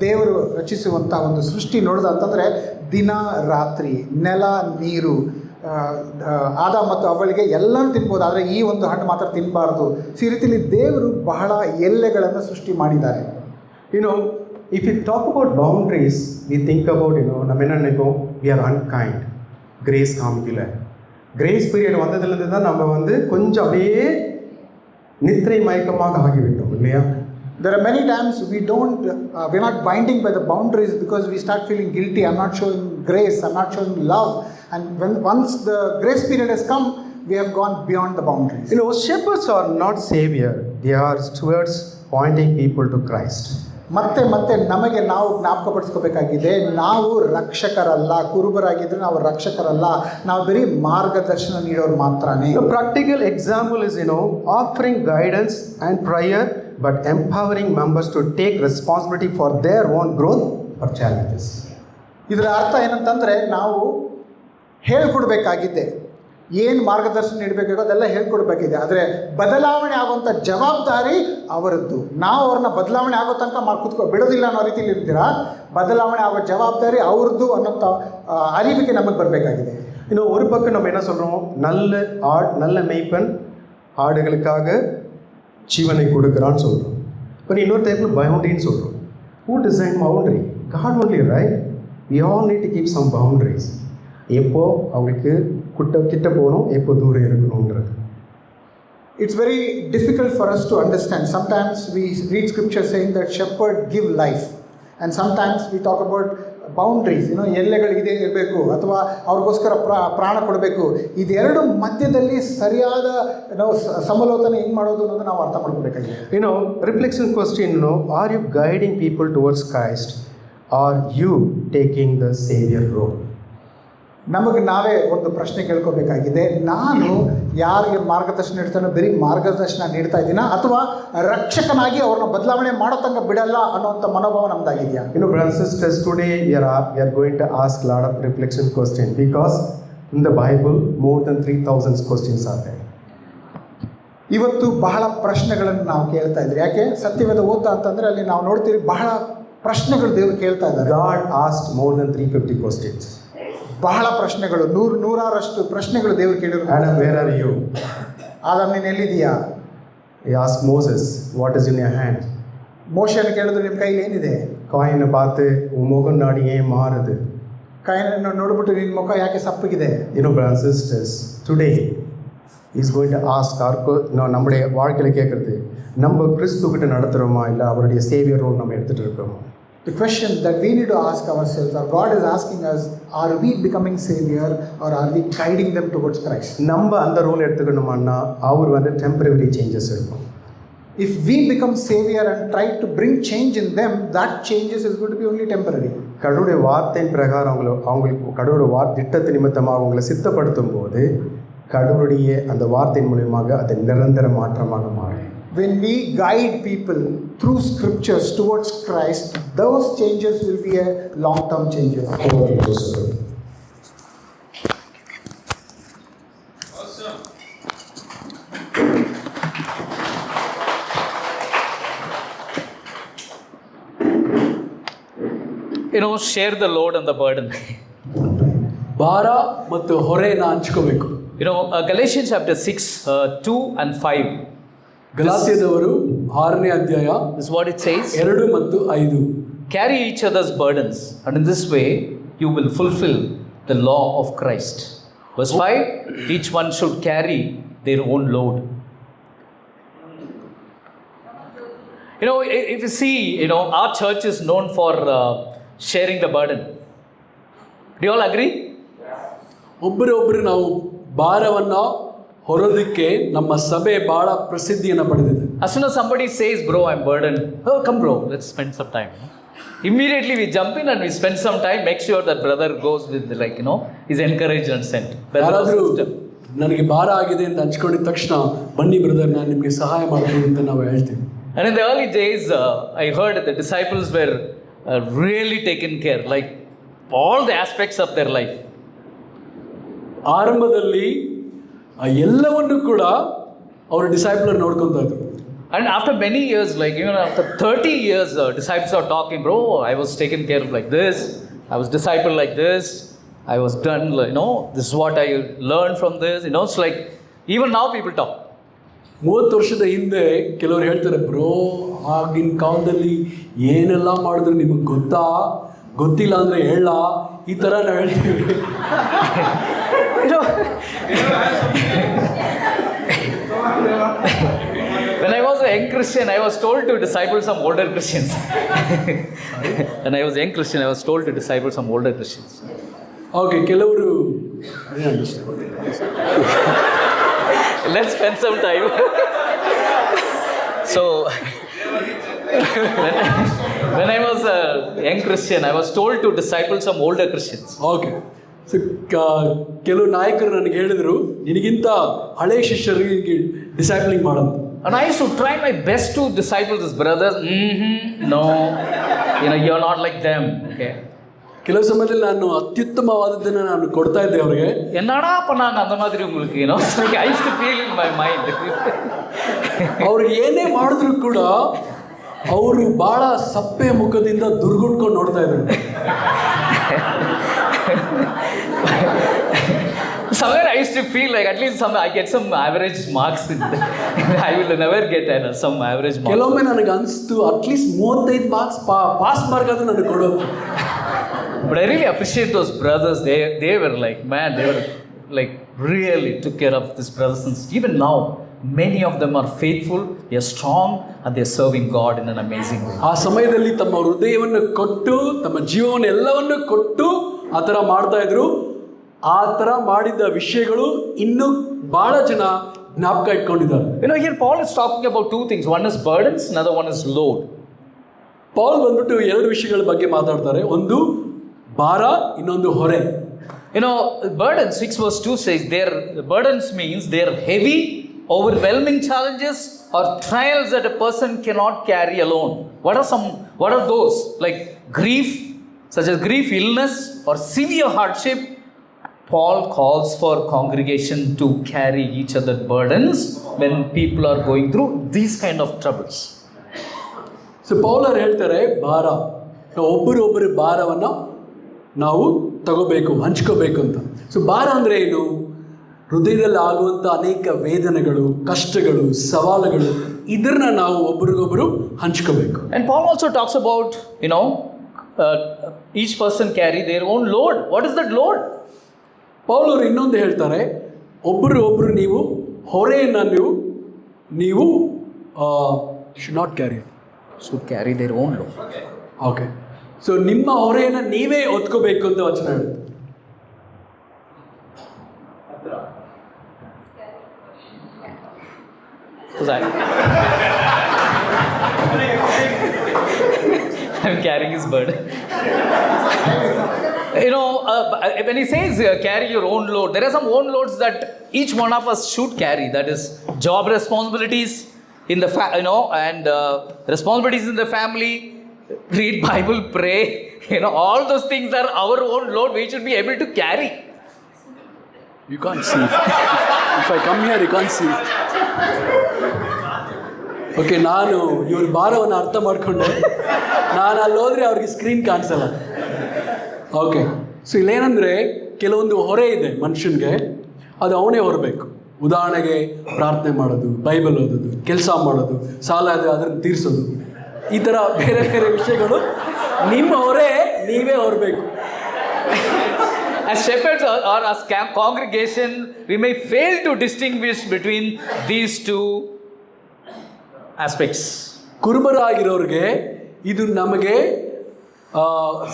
ದೇವರು ರಚಿಸುವಂಥ ಒಂದು ಸೃಷ್ಟಿ ನೋಡೋದಂತಂದರೆ ದಿನ ರಾತ್ರಿ, ನೆಲ ನೀರು, ಆದ ಮತ್ತು ಅವಳಿಗೆ ಎಲ್ಲನೂ ತಿನ್ಬೋದು, ಆದರೆ ಈ ಒಂದು ಹಣ್ಣು ಮಾತ್ರ ತಿನ್ನಬಾರ್ದು. ಈ ರೀತಿಯಲ್ಲಿ ದೇವರು ಬಹಳ ಎಲ್ಲೆಗಳನ್ನು ಸೃಷ್ಟಿ ಮಾಡಿದ್ದಾರೆ. If you talk about boundaries, we think about, நம்ம என்ன நினைப்போம், we are unkind, grace காமிக்கல. கிரேஸ் பீரியட் வந்ததுலேருந்து தான் நம்ம கொஞ்சம் அப்படியே நித்திரை மயக்கமாக ஆகிவிட்டோம் இல்லையா? There are many times we're not binding by the boundaries because we start feeling guilty. I'm not showing grace, I'm not showing love. And once the grace period has come, we have gone beyond the boundaries. Shepherds are not savior. They are stewards pointing people to Christ. ಮತ್ತೆ ನಮಗೆ ನಾವು ಜ್ಞಾಪಕಪಡಿಸ್ಕೋಬೇಕಾಗಿದೆ, ನಾವು ರಕ್ಷಕರಲ್ಲ. ಕುರುಬರಾಗಿದ್ದರೆ ನಾವು ರಕ್ಷಕರಲ್ಲ, ನಾವು ಬರೀ ಮಾರ್ಗದರ್ಶನ ನೀಡೋರು ಮಾತ್ರನೇ. The practical example is, offering guidance and prayer, but empowering members to take responsibility for their own growth or challenges. ಇದರ ಅರ್ಥ ಏನಂತಂದರೆ, ನಾವು ಹೇಳ್ಕೊಡ್ಬೇಕಾಗಿದೆ, ಏನು ಮಾರ್ಗದರ್ಶನ ನೀಡಬೇಕಾಗೋ ಅದೆಲ್ಲ ಹೇಳ್ಕೊಡ್ಬೇಕಿದೆ. ಆದರೆ ಬದಲಾವಣೆ ಆಗುವಂಥ ಜವಾಬ್ದಾರಿ ಅವರದ್ದು. ನಾವು ಅವ್ರನ್ನ ಬದಲಾವಣೆ ಆಗೋ ತನಕ ಬಿಡೋದಿಲ್ಲ ಅನ್ನೋ ರೀತಿಯಲ್ಲಿ ಇರ್ತೀರಾ, ಬದಲಾವಣೆ ಆಗೋ ಜವಾಬ್ದಾರಿ ಅವ್ರದ್ದು ಅನ್ನೋಂಥ ಅರಿವಿಗೆ ನಮಗೆ ಬರಬೇಕಾಗಿದೆ. ஒரு பக்கம் நம்ம என்ன சொல்கிறோம், நல்ல மெய்ப்பன் ஆடுகளுக்காக ஜீவனை கொடுக்குறான்னு சொல்கிறோம். இப்போ இன்னொரு டைப்பில் பவுண்டரின்னு சொல்கிறோம். Who designed boundary? God only, right? We all need to keep some boundaries. எப்போ அவங்களுக்கு கிட்ட போகணும், எப்போ தூரம் இருக்கணுன்றது. It's very difficult for us to understand. Sometimes we read scripture saying that shepherd give life, and sometimes we talk about boundaries. ಎಲ್ಲೆಗಳು ಇದೆ ಇರಬೇಕು ಅಥವಾ ಅವ್ರಿಗೋಸ್ಕರ ಪ್ರಾಣ ಕೊಡಬೇಕು. ಇದೆರಡು ಮಧ್ಯದಲ್ಲಿ ಸರಿಯಾದ ಸಮಲೋಚನೆ ಹೆಂಗೆ ಮಾಡೋದು ಅನ್ನೋದು ನಾವು ಅರ್ಥ ಮಾಡ್ಕೋಬೇಕಾಗಿದೆ. Reflection question, are you guiding people towards Christ? Are you taking the savior role? ನಮಗೆ ನಾವೇ ಒಂದು ಪ್ರಶ್ನೆ ಕೇಳ್ಕೋಬೇಕಾಗಿದೆ. ನಾನು ಯಾರಿಗೆ ಮಾರ್ಗದರ್ಶನ ನೀಡ್ತಾನೋ ಬರೀ ಮಾರ್ಗದರ್ಶನ ನೀಡ್ತಾ ಇದ್ದೀನಾ, ಅಥವಾ ರಕ್ಷಕನಾಗಿ ಅವ್ರನ್ನ ಬದಲಾವಣೆ ಮಾಡೋ ತನಕ ಬಿಡಲ್ಲ ಅನ್ನೋಂಥ ಮನೋಭಾವ ನಮ್ದಾಗಿದೆಯಾ? Brothers and sisters, today we are going to ask a lot of reflection questions because in the Bible more than 3,000 questions are there. ಇವತ್ತು ಬಹಳ ಪ್ರಶ್ನೆಗಳನ್ನು ನಾವು ಕೇಳ್ತಾ ಇದ್ರಿ. ಯಾಕೆ ಸತ್ಯವೇದ ಓದ್ತಾ ಅಂತಂದರೆ ಅಲ್ಲಿ ನಾವು ನೋಡ್ತೀವಿ ಬಹಳ ಪ್ರಶ್ನೆಗಳು ದೇವರು ಕೇಳ್ತಾ ಇದ್ದಾರೆ. God asked more than 350 questions. ಬಹಳ ಪ್ರಶ್ನೆಗಳು, ನೂರಾರಷ್ಟು ಪ್ರಶ್ನೆಗಳು ದೇವರು ಕೇಳಿದ್ರು. Adam, where are you? Adam ನೀನು ಎಲ್ಲಿದೆಯಾ? He asked Moses, what is in your hand? ಮೋಶೆಯನ್ನು ಕೇಳಿದ್ರು, ನಿಮ್ಮ ಕೈಲಿ ಏನಿದೆ? ಕಾಯಿನ பார்த்து உன் முகம் நாடி ஏன் மாறுது? ಕಾಯಿನನ್ನು ನೋಡ್ಬಿಟ್ಟು ನಿನ್ನ ಮುಖ ಯಾಕೆ ಸಪ್ಪಗಿದೆ? Brothers and sisters, today is going to ask நம்முடைய வாழ்க்கையில் கேட்குறது, நம்ம கிறிஸ்துக்கிட்ட நடத்துகிறோமா இல்லை அவருடைய சேவியர் ரோல் நம்ம எடுத்துகிட்டு இருக்கிறோமா? The question that we need to ask ourselves, or God is asking us, are we becoming savior or are we guiding them towards Christ? நம்ம அந்த ரோல் எடுத்துக்கணுமான்னா அவர் டெம்பரரி சேஞ்சஸ் இருக்கும். If we become savior and try to bring change in them, that changes is going to be only temporary. கடவுளுடைய வார்த்தையின் பிரகாரம் அவங்களுக்கு கடவுளுடைய திட்டத்து நிமித்தமாக அவங்களை சித்தப்படுத்தும் போது கடவுளுடைய அந்த வார்த்தையின் மூலமாக அது நிரந்தர மாற்றமாக மாறும். When we guide people through scriptures towards Christ, those changes will be a long-term changes. Awesome. Share the load and the burden. ಭಾರ ಮತ್ತು ಹೊರೆನ ಹಂಚ್ಕೋಬೇಕು. Galatians chapter 6, 2 and 5. ಗಲಾತ್ಯದವರು 6ನೇ ಅಧ್ಯಾಯ This is what it says. 2 ಮತ್ತು 5. Carry each other's burdens, and in this way you will fulfill the law of Christ. Verse 5, each one should carry their own load. You know, if you see, you know, our church is known for sharing the burden. Do you all agree? ಒಬ್ಬರೊಬ್ಬರು ನಾವು ಭಾರವನ್ನು ಹೊರೋದಕ್ಕೆ ನಮ್ಮ ಸಭೆ ಬಹಳ ಪ್ರಸಿದ್ಧಿಯನ್ನು ಪಡೆದಿದೆ. As soon as somebody says, bro, I'm burdened, oh, come bro, let's spend some time. Immediately we jump in and we spend some time, make sure that brother goes with, like, you know, is encouraged and sent. Brother or ಯಾರಾದರೂ sister. ನನಗೆ ಭಾರ ಆಗಿದೆ ಅಂತ ಹಂಚ್ಕೊಂಡಿದ ತಕ್ಷಣ ಬನ್ನಿ brother ನಾನು ನಿಮಗೆ ಸಹಾಯ ಮಾಡ್ತೀನಿ ಅಂತ ನಾವು ಹೇಳ್ತೀವಿ. And in the early days, I heard the disciples were really taken care, like all the aspects of their life. ಆರಂಭದಲ್ಲಿ ಎಲ್ಲವನ್ನು ಕೂಡ ಅವರು ಡಿಸೈಪಲ್ ನೋಡ್ಕೊಂತ ಇದ್ರು. And after many years, like even after 30 years, disciples are talking, bro, I was taken care of like this, I was discipled like this, I was done, you know, this is what I learned from this, you know, it's like, even now people talk. 30 ವರ್ಷದ ಹಿಂದೆ ಕೆಲವರು ಹೇಳ್ತಾರೆ, bro ಆಗಿನ ಕಾಲದಲ್ಲಿ ಏನೆಲ್ಲ ಮಾಡಿದ್ರು ನಿಮಗೆ ಗೊತ್ತಿಲ್ಲ ಅಂದರೆ ಹೇಳ, ಈ ಥರ ನಾವು ಹೇಳ್ತೀವಿ. You know, when I was a young Christian, I was told to disciple some older Christians. When I was a young Christian, I was told to disciple some older Christians. Okay, ಕೆಲವರು Let's spend some time. So, when I was a young Christian, I was told to disciple some older Christians. Okay. So ಕೆಲವು ನಾಯಕರು ನನಗೆ ಹೇಳಿದರು, ನಿನಗಿಂತ ಹಳೆ ಶಿಷ್ಯರಿಗೆ ಡಿಸೈಪ್ಲಿಂಗ್ ಮಾಡಂತ. And I used to try my best to disciple these brothers. No, you know, you're not like them. Okay. ಕೆಲವು ಸಮಯದಲ್ಲಿ ನಾನು ಅತ್ಯುತ್ತಮವಾದದ್ದನ್ನು ನಾನು ಕೊಡ್ತಾ ಇದ್ದೆ ಅವರಿಗೆ. என்னடா பண்ணாங்க அந்த மாதிரி உங்களுக்கு, you know, so I used to feel in my mind. ಅವ್ರು ಏನೇ ಮಾಡಿದ್ರು ಕೂಡ ಅವರು ಭಾಳ ಸಪ್ಪೆ ಮುಖದಿಂದ ದುರ್ಗುಟ್ಕೊಂಡು ನೋಡ್ತಾ ಇದ್ರು. Somewhere I used to feel like at least I get some average marks in I will never get some average marks. ಕೆಲವೊಮ್ಮೆ ನನಗೆ ಅನಿಸ್ತು ಅಟ್ಲೀಸ್ಟ್ 35 ಮಾರ್ಕ್ಸ್ ಪಾಸ್ ಮಾರ್ಕ್ ಆದರೂ ನನಗೆ ಕೊಡೋದು. But I really appreciate those brothers. They were like, man, they were like really took care of these brothers. And even now, many of them are faithful, they are strong, and they are serving God in an amazing way. ಆ ಸಮಯದಲ್ಲಿ ತಮ್ಮ ಹೃದಯವನ್ನು ಕೊಟ್ಟು ತಮ್ಮ ಜೀವವನ್ನು ಎಲ್ಲವನ್ನು ಕೊಟ್ಟು ಆ ಥರ ಮಾಡ್ತಾ ಇದ್ರು. ಆ ಥರ ಮಾಡಿದ ವಿಷಯಗಳು ಇನ್ನೂ ಭಾಳ ಜನ ಜ್ಞಾಪಕ ಇಟ್ಕೊಂಡಿದ್ದಾರೆ. You know, here Paul is talking about two things. One is burdens, another one is load. ಪೌಲ್ ಬಂದ್ಬಿಟ್ಟು ಎರಡು ವಿಷಯಗಳ ಬಗ್ಗೆ ಮಾತಾಡ್ತಾರೆ. ಒಂದು ಭಾರ, ಇನ್ನೊಂದು ಹೊರೆ. You know, burdens, 6 verse 2 says, burdens means they're heavy, overwhelming challenges or trials that a person cannot carry alone. What are those? Like grief, such as grief, illness, or severe hardship. Paul calls for congregation to carry each other's burdens when people are going through these kind of troubles. So ಪೌಲರು ಹೇಳ್ತಾರೆ ಭಾರ, ಒಬ್ಬರೊಬ್ಬರ ಭಾರವನ್ನು ನಾವು ತಗೋಬೇಕು, ಹಂಚ್ಕೋಬೇಕು ಅಂತ. So ಭಾರ ಅಂದರೆ ಏನು? ಹೃದಯದಲ್ಲಿ ಆಗುವಂಥ ಅನೇಕ ವೇದನೆಗಳು, ಕಷ್ಟಗಳು, ಸವಾಲುಗಳು, ಇದನ್ನ ನಾವು ಒಬ್ರಿಗೊಬ್ಬರು ಹಂಚ್ಕೋಬೇಕು. And Paul also talks about, you know, each person carry their own load. What is that load? ಪೌಲರು ಇನ್ನೊಂದು ಹೇಳ್ತಾರೆ, ಒಬ್ಬರು ನೀವು ಹೊರೆಯನ್ನು ನೀವು should not carry, Should carry their own load. Okay. So ನಿಮ್ಮ ಹೊರೆಯನ್ನು ನೀವೇ ಹೊತ್ಕೋಬೇಕು ಅಂತ ವಚನ ಹೇಳುತ್ತೆ. I'm carrying his burden. You know, when he says carry your own load, there are some own loads that each one of us should carry. That is job responsibilities in the and responsibilities in the family. Read Bible, pray. You know, all those things are our own load. We should be able to carry. You can't see. If I come here, you can't see. Okay, ನಾನು ಇವ್ರ ಭಾರವನ್ನು ಅರ್ಥ ಮಾಡಿಕೊಂಡೆ. ನಾನು ಅಲ್ಲಿ ಹೋದರೆ ಅವ್ರಿಗೆ screen ಕಾಣಿಸಲ್ಲ. ಓಕೆ, ಸೊ ಇಲ್ಲೇನಂದರೆ ಕೆಲವೊಂದು ಹೊರೆ ಇದೆ ಮನುಷ್ಯನಿಗೆ, ಅದು ಅವನೇ ಹೊರಬೇಕು. ಉದಾಹರಣೆಗೆ ಪ್ರಾರ್ಥನೆ ಮಾಡೋದು, ಬೈಬಲ್ ಓದೋದು, ಕೆಲಸ ಮಾಡೋದು, ಸಾಲ ಇದೆ ಅದನ್ನು ತೀರಿಸೋದು, ಈ ಥರ ಬೇರೆ ಬೇರೆ ವಿಷಯಗಳು ನಿಮ್ಮ ಹೊರೆ ನೀವೇ ಹೊರಬೇಕು. As shepherds or as congregation, we may fail to distinguish between these two aspects. ಕುರುಬರಾಗಿರೋರಿಗೆ ಇದು ನಮಗೆ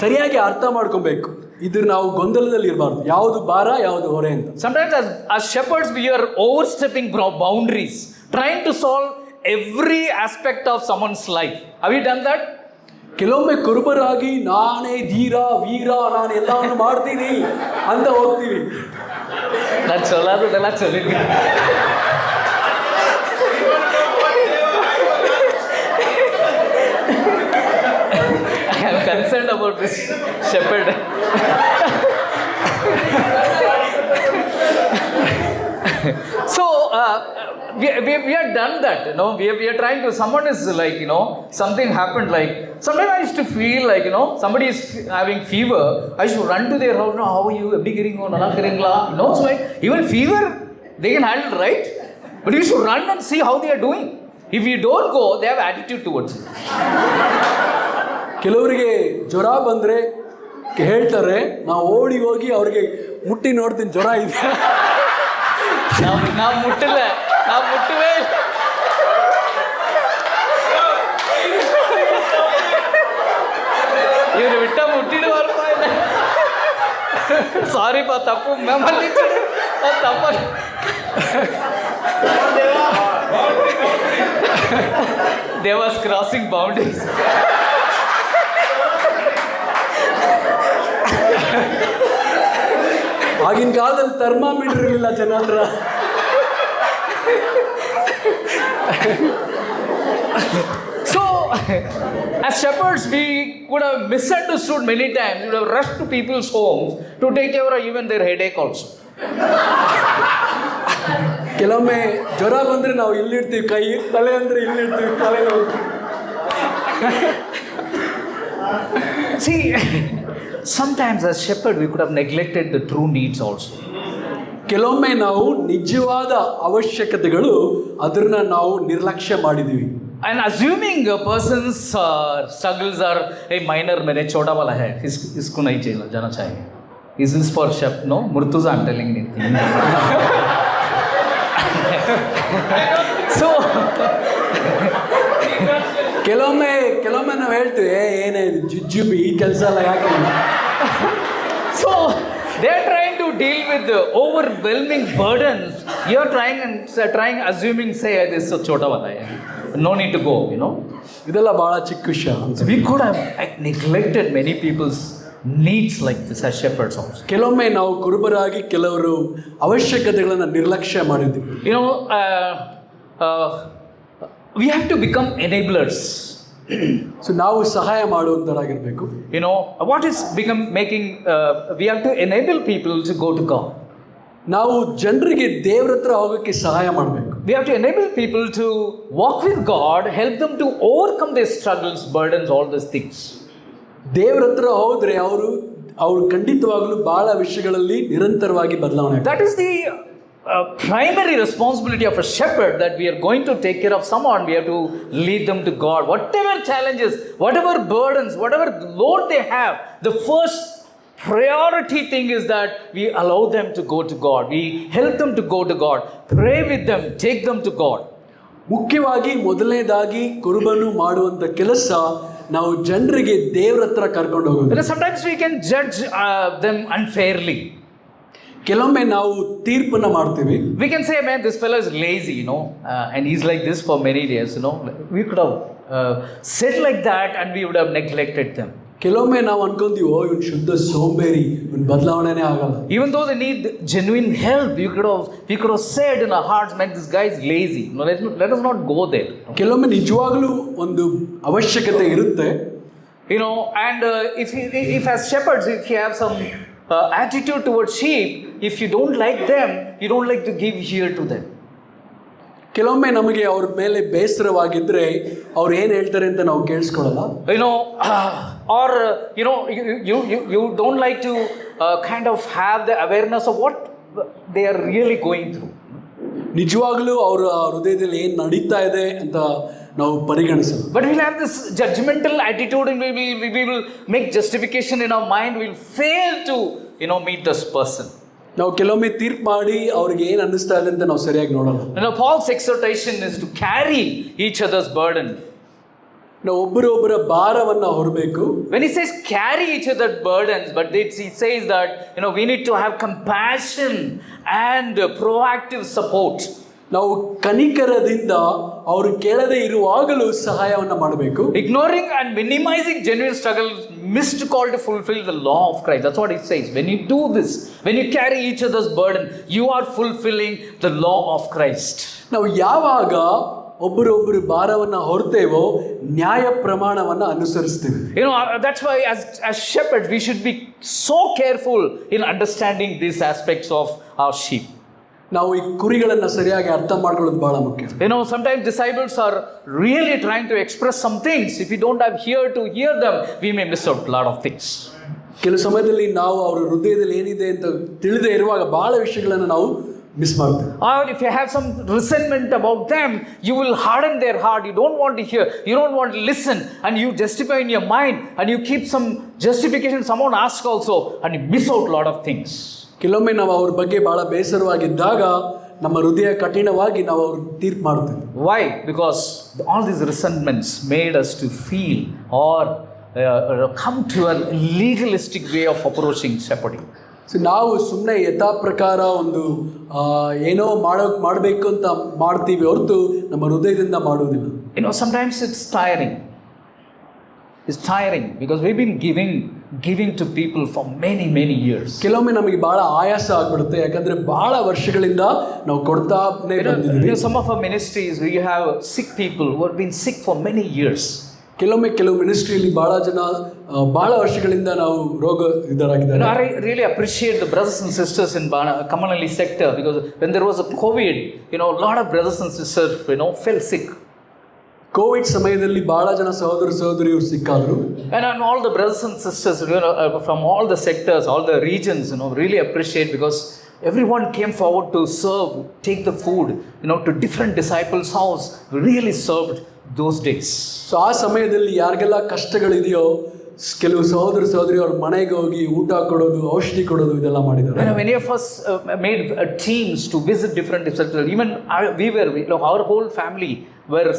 ಸರಿಯಾಗಿ ಅರ್ಥ ಮಾಡ್ಕೊಬೇಕು. ಇದ್ರ ನಾವು ಗೊಂದಲದಲ್ಲಿ ಇರಬಾರ್ದು, ಯಾವುದು ಭಾರ ಯಾವುದು ಹೊರೆ ಅಂತ. Sometimes as shepherds we are overstepping boundaries, trying to solve every aspect of someone's life. Have you done that? ಕೆಲವೊಮ್ಮೆ ಕುರುಬರಾಗಿ ನಾನೇ ಧೀರ ವೀರ, ನಾನು ಎಲ್ಲವನ್ನು ಮಾಡ್ತೀನಿ ಅಂತ ಹೋಗ್ತೀವಿ. ನಾನು ಚೊಲಾದದೆಲ್ಲ ಚೊಲಿದ್ವಿ. I am concerned about this shepherd. So we have done that, you know. We are trying to. Someone is like, you know, something happened. Like sometimes I used to feel like, you know, somebody is having fever. I should run to their house. No, how are you? Every getting on, nana karingla. You know, so like, even fever they can handle, right? But you should run and see how they are doing. If you don't go, they have attitude towards it. ಕೆಲವರಿಗೆ ಜ್ವರ ಬಂದರೆ ಹೇಳ್ತಾರೆ, ನಾವು ಓಡಿ ಹೋಗಿ ಅವ್ರಿಗೆ ಮುಟ್ಟಿ ನೋಡ್ತೀನಿ ಜ್ವರ ಇದೆ. ನಾವು ಮುಟ್ಟಿಲ್ಲ, ನಾವು ಮುಟ್ಟುವೇ. ಇವರು ಬಿಟ್ಟ ಮುಟ್ಟಿಡುವಪ್ಪ. ಸಾರಿ ಪಾ, ತಪ್ಪು ಮೆಮಲ್ಲಿ ತಪ್ಪ. They was crossing boundaries. ಆಗಿನ ಕಾಲದಲ್ಲಿ ಥರ್ಮಾಮೀಟರ್ ಇರಲಿಲ್ಲ ಜನ ಹತ್ರ. So, as shepherds, we could have misunderstood many times. We would have rushed to people's homes to take care of even their headache also. ಕೆಲವೊಮ್ಮೆ ಜ್ವರ ಬಂದರೆ ನಾವು ಇಲ್ಲಿಡ್ತೀವಿ ಕೈ, ತಲೆ ಅಂದರೆ ಇಲ್ಲಿಡ್ತೀವಿ ತಲೆ ನೋವು. See, sometimes as shepherd we could have neglected the true needs also. ಕೆಲವೊಮ್ಮೆ ನಾವು ನಿಜವಾದ ಅವಶ್ಯಕತೆಗಳು ಅದನ್ನ ನಾವು ನಿರ್ಲಕ್ಷ್ಯ ಮಾಡಿದ್ದೀವಿ. And assuming a person's struggles are a minor, mere chota wala hai, isko nahi jana chahiye. Is this for shepherd? No, Murtuza, I'm telling you. So ಕೆಲವೊಮ್ಮೆ ನಾವು ಹೇಳ್ತೀವಿ, ಏನೇ ಜುಜ್ಜುಬಿ ಈ ಕೆಲಸ ಎಲ್ಲ ಯಾಕೆ. So they are trying to deal with the overwhelming burdens. You are trying assuming, say this is chota wala hai, no need to go, you know. ಇದೆಲ್ಲ ಬಹಳ ಚಿಕ್ಕ ವಿಷಯ. We could have neglected many people's needs like this as shepherds also. ಕೆಲವೊಮ್ಮೆ ನಾವು ಕುರುಬರಾಗಿ ಕೆಲವರು ಅವಶ್ಯಕತೆಗಳನ್ನು ನಿರ್ಲಕ್ಷ್ಯ ಮಾಡಿದ್ದೀವಿ. You know, we have to become enablers. So ನಾವು ಸಹಾಯ ಮಾಡುವಂತರಾಗಿರ್ಬೇಕು. You know, what is we have to enable people to go to God. ನಾವು ಜನರಿಗೆ ದೇವ್ರ ಹತ್ರ ಹೋಗೋಕ್ಕೆ ಸಹಾಯ ಮಾಡಬೇಕು. We have to enable people to walk with God, help them to overcome their struggles, burdens, all these things. ದೇವ್ರ ಹತ್ರ ಹೋದ್ರೆ ಅವರು ಖಂಡಿತವಾಗ್ಲೂ ಬಹಳ ವಿಷಯಗಳಲ್ಲಿ ನಿರಂತರವಾಗಿ ಬದಲಾವಣೆ. That is the primary responsibility of a shepherd, that we are going to take care of someone. We have to lead them to God. Whatever challenges, whatever burdens, whatever load they have, the first priority thing is that we allow them to go to God. We help them to go to God. Pray with them. Take them to God. ಮುಖ್ಯವಾಗಿ ಮೊದಲನೇದಾಗಿ ಕುರುಬನು ಮಾಡುವಂಥ ಕೆಲಸ ನಾವು ಜನರಿಗೆ ದೇವ್ರ ಹತ್ರ ಕರ್ಕೊಂಡು ಹೋಗೋದು. Sometimes we can judge them unfairly. ಕೆಲವೊಮ್ಮೆ ನಾವು ತೀರ್ಪನ್ನ ಮಾಡ್ತೀವಿ. We can say, man, this fellow is lazy, you know, and he's like this for many days, you know. We could have said like that and we would have neglected them. ಕೆಲವೊಮ್ಮೆ ನಾವು ಅನ್ಕೊಂತೀವಿ, ಇವನು ಶುದ್ಧ ಸೋಂಬೇರಿ, ಇವನು ಬದಲಾವಣೆನೇ ಆಗಲ್ಲ. Even though they need genuine help, we could have said in our hearts, man, this guy is lazy. No, let us not go there. ಕೆಲವೊಮ್ಮೆ ನಿಜವಾಗ್ಲೂ ಒಂದು ಅವಶ್ಯಕತೆ ಇರುತ್ತೆ. You know, and if as shepherds, if you have some attitude towards sheep, if you don't like them, you don't like to give ear to them. ಕೆಲವೊಮ್ಮೆ ನಮಗೆ ಅವ್ರ ಮೇಲೆ ಬೇಸರವಾಗಿದ್ರೆ ಅವ್ರು ಏನು ಹೇಳ್ತಾರೆ ಅಂತ ನಾವು ಕೇಳಿಸ್ಕೊಳ್ಳಲ್ಲ. You know, or you know, you don't like to kind of have the awareness of what they are really going through. ನಿಜವಾಗ್ಲೂ ಅವರ ಹೃದಯದಲ್ಲಿ ಏನು ನಡೀತಾ ಇದೆ ಅಂತ ನಾವು ಪರಿಗಣಿಸಲ್ಲ. But we'll have this judgmental attitude and we will make justification in our mind. We'll fail to, you know, meet this person. ನಾವು ಕೆಲವೊಮ್ಮೆ ತೀರ್ಪು ಮಾಡಿ ಅವ್ರಿಗೆ ಏನು ಅನ್ನಿಸ್ತಾ ಇದೆ ಅಂತ ನಾವು ಸರಿಯಾಗಿ ನೋಡಲ್ಲ. You know, Paul's exhortation is to carry each other's burden. ನಾವು ಒಬ್ಬರೊಬ್ಬರ ಭಾರವನ್ನು ಹೊರಬೇಕು. When he says carry each other's burdens, but he says that, you know, we need to have compassion and proactive support. ನಾವು ಕನಿಕರದಿಂದ ಅವರು ಕೇಳದೆ ಇರುವಾಗಲೂ ಸಹಾಯವನ್ನು ಮಾಡಬೇಕು. Ignoring and minimizing genuine struggle missed call to fulfill the law of Christ. That's what it says. When you do this, when you carry each other's burden, you are fulfilling the law of Christ. ನಾವು ಯಾವಾಗ ಒಬ್ಬರೊಬ್ಬರು ಭಾರವನ್ನು ಹೊರ್ತೇವೋ ನ್ಯಾಯ ಪ್ರಮಾಣವನ್ನು ಅನುಸರಿಸ್ತೀವಿ. You know, that's why as shepherds we should be so careful in understanding these aspects of our sheep. ನಾವು ಈ ಕುರಿಗಳನ್ನು ಸರಿಯಾಗಿ ಅರ್ಥ ಮಾಡ್ಕೊಳ್ಳೋದು ಬಹಳ ಮುಖ್ಯ. You know, sometimes disciples are really trying to express some things. If we don't have ear to hear them, we may miss out a lot of things. ಕೆಲವು ಸಮಯದಲ್ಲಿ ನಾವು ಅವರ ಹೃದಯದಲ್ಲಿ ಏನಿದೆ ಅಂತ ತಿಳಿದೇ ಇರುವಾಗ ಬಹಳ ವಿಷಯಗಳನ್ನು ನಾವು ಮಿಸ್ ಮಾಡ್ತೇವೆ. Or if you have some resentment about them, you will harden their heart. You don't want to hear, you don't want to listen, and you justify in your mind, and you keep some justification someone asks also, and you miss out a lot of things. ಕೆಲವೊಮ್ಮೆ ನಾವು ಅವ್ರ ಬಗ್ಗೆ ಬಹಳ ಬೇಸರವಾಗಿದ್ದಾಗ ನಮ್ಮ ಹೃದಯ ಕಠಿಣವಾಗಿ ನಾವು ಅವ್ರ ತೀರ್ಪು ಮಾಡ್ತೇವೆ. Why? Because all these resentments made us to feel or come to a legalistic way of approaching shepherding. So ನಾವು ಸುಮ್ಮನೆ ಯಥಾ ಪ್ರಕಾರ ಒಂದು ಏನೋ ಮಾಡಬೇಕು ಅಂತ ಮಾಡ್ತೀವಿ ಹೊರತು ನಮ್ಮ ಹೃದಯದಿಂದ ಮಾಡುವುದಿಲ್ಲ. You know, sometimes it's tiring. It's tiring because we've been giving to people for many years. ಕೆಲವೊಮ್ಮೆ ನಮಗೆ ಬಹಳ ಆಯಾಸ ಆಗ್ಬಿಡುತ್ತೆ, ಯಾಕಂದ್ರೆ ಬಹಳ ವರ್ಷಗಳಿಂದ ನಾವು ಕೊಡ್ತಾನೆ ಬಂದಿದ್ದೀವಿ. Some of our ministries we have sick people who have been sick for many years. ಕೆಲವು ಮಿನಿಸ್ಟ್ರಿಯಲ್ಲಿ ಬಹಳ ಜನ ಬಹಳ ವರ್ಷಗಳಿಂದ ನಾವು ರೋಗ ಇದರಾಗಿದ್ದಾರೆ. I really appreciate the brothers and sisters in Kamanali sector, because when there was a COVID, you know, a lot of brothers and sisters, you know, fell sick. Covid ಸಮಯದಲ್ಲಿ ಬಹಳ ಜನ ಸಹೋದರಿಯರು ಸಿಕ್ಕಾದ್ರು. And all the brothers and sisters, you know, from all the sectors, all the regions, you know, really appreciate, because everyone came forward to serve, take the food, you know, to different disciples' house. We really served those days. So ಆ ಸಮಯದಲ್ಲಿ ಯಾರಿಗೆಲ್ಲ ಕಷ್ಟಗಳಿದೆಯೋ ಕೆಲವು ಸಹೋದರಿ ಅವ್ರ ಮನೆಗೆ ಹೋಗಿ ಊಟ ಕೊಡೋದು, ಔಷಧಿ ಕೊಡೋದು, ಇದೆಲ್ಲ ಮಾಡಿದ್ದಾರೆ. You know, many of us made teams to visit different disciples. Even you know, our whole family were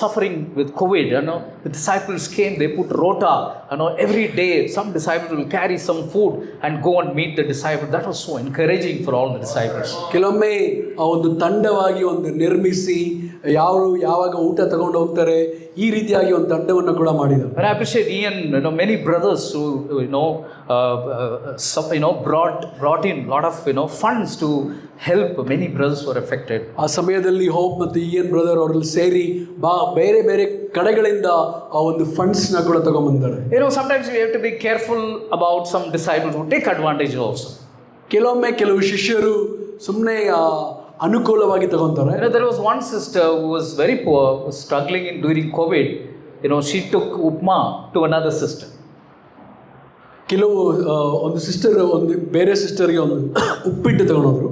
suffering with COVID. You know, the disciples came, they put rota. You know, every day some disciples will carry some food and go and meet the disciples. That was so encouraging for all the disciples. ಕೆಲವೊಮ್ಮೆ ಒಂದು ತಂಡವಾಗಿ ಒಂದು ನಿರ್ಮಿಸಿ ಯಾವಾಗ ಊಟ ತಗೊಂಡು ಹೋಗ್ತಾರೆ, ಈ ರೀತಿಯಾಗಿ ಒಂದು ತಂಡವನ್ನು ಕೂಡ ಮಾಡಿದರು. And I appreciate Ian, you know, many brothers who brought in a lot of, you know, funds to help many brothers who were affected. ಆ ಸಮಯದಲ್ಲಿ ಹೋಪ್ ಮತ್ತು ಇಯನ್ ಬ್ರದರ್ ಅವರಲ್ಲಿ ಸೇರಿ ಬೇರೆ ಬೇರೆ ಕಡೆಗಳಿಂದ ಆ ಒಂದು ಫಂಡ್ಸ್ನ ಕೂಡ ತಗೊಂಡ್ಬಂದಿದ್ದಾರೆ. You know, sometimes we have to be careful about some disciples who take advantage also. ಕೆಲವೊಮ್ಮೆ ಕೆಲವು ಶಿಷ್ಯರು ಸುಮ್ಮನೆ ಅನುಕೂಲವಾಗಿ ತಗೊಂತಾರೆ. You know, there was one sister who was very poor, was struggling during COVID. You know, she took upma to another sister. ಒಂದು sister ಒಂದು ಬೇರೆ ಸಿಸ್ಟರ್ಗೆ ಒಂದು ಉಪ್ಪಿಟ್ಟು ತಗೊಂಡೋದ್ರು.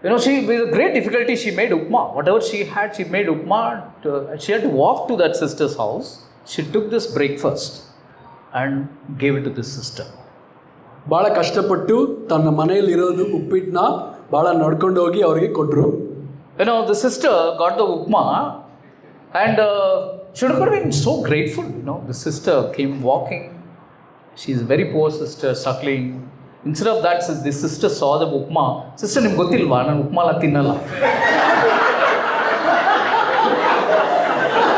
You know, with great difficulty she made upma. Whatever she had, she made upma. She had to walk to that sister's house. She took this breakfast and gave it to this sister. ಭಾಳ ಕಷ್ಟಪಟ್ಟು ತನ್ನ ಮನೆಯಲ್ಲಿ ಇರೋದು ಉಪ್ಪಿಟ್ಟನ್ನ ಭಾಳ ನಡ್ಕೊಂಡು ಹೋಗಿ ಅವರಿಗೆ ಕೊಟ್ಟರು. You know, the sister got the upma and she would have been so grateful. You know, the sister came walking. She is a very poor sister, struggling. Instead of that, this sister saw the upma. Sister, nimge gottilva nanu upma la tinnalla.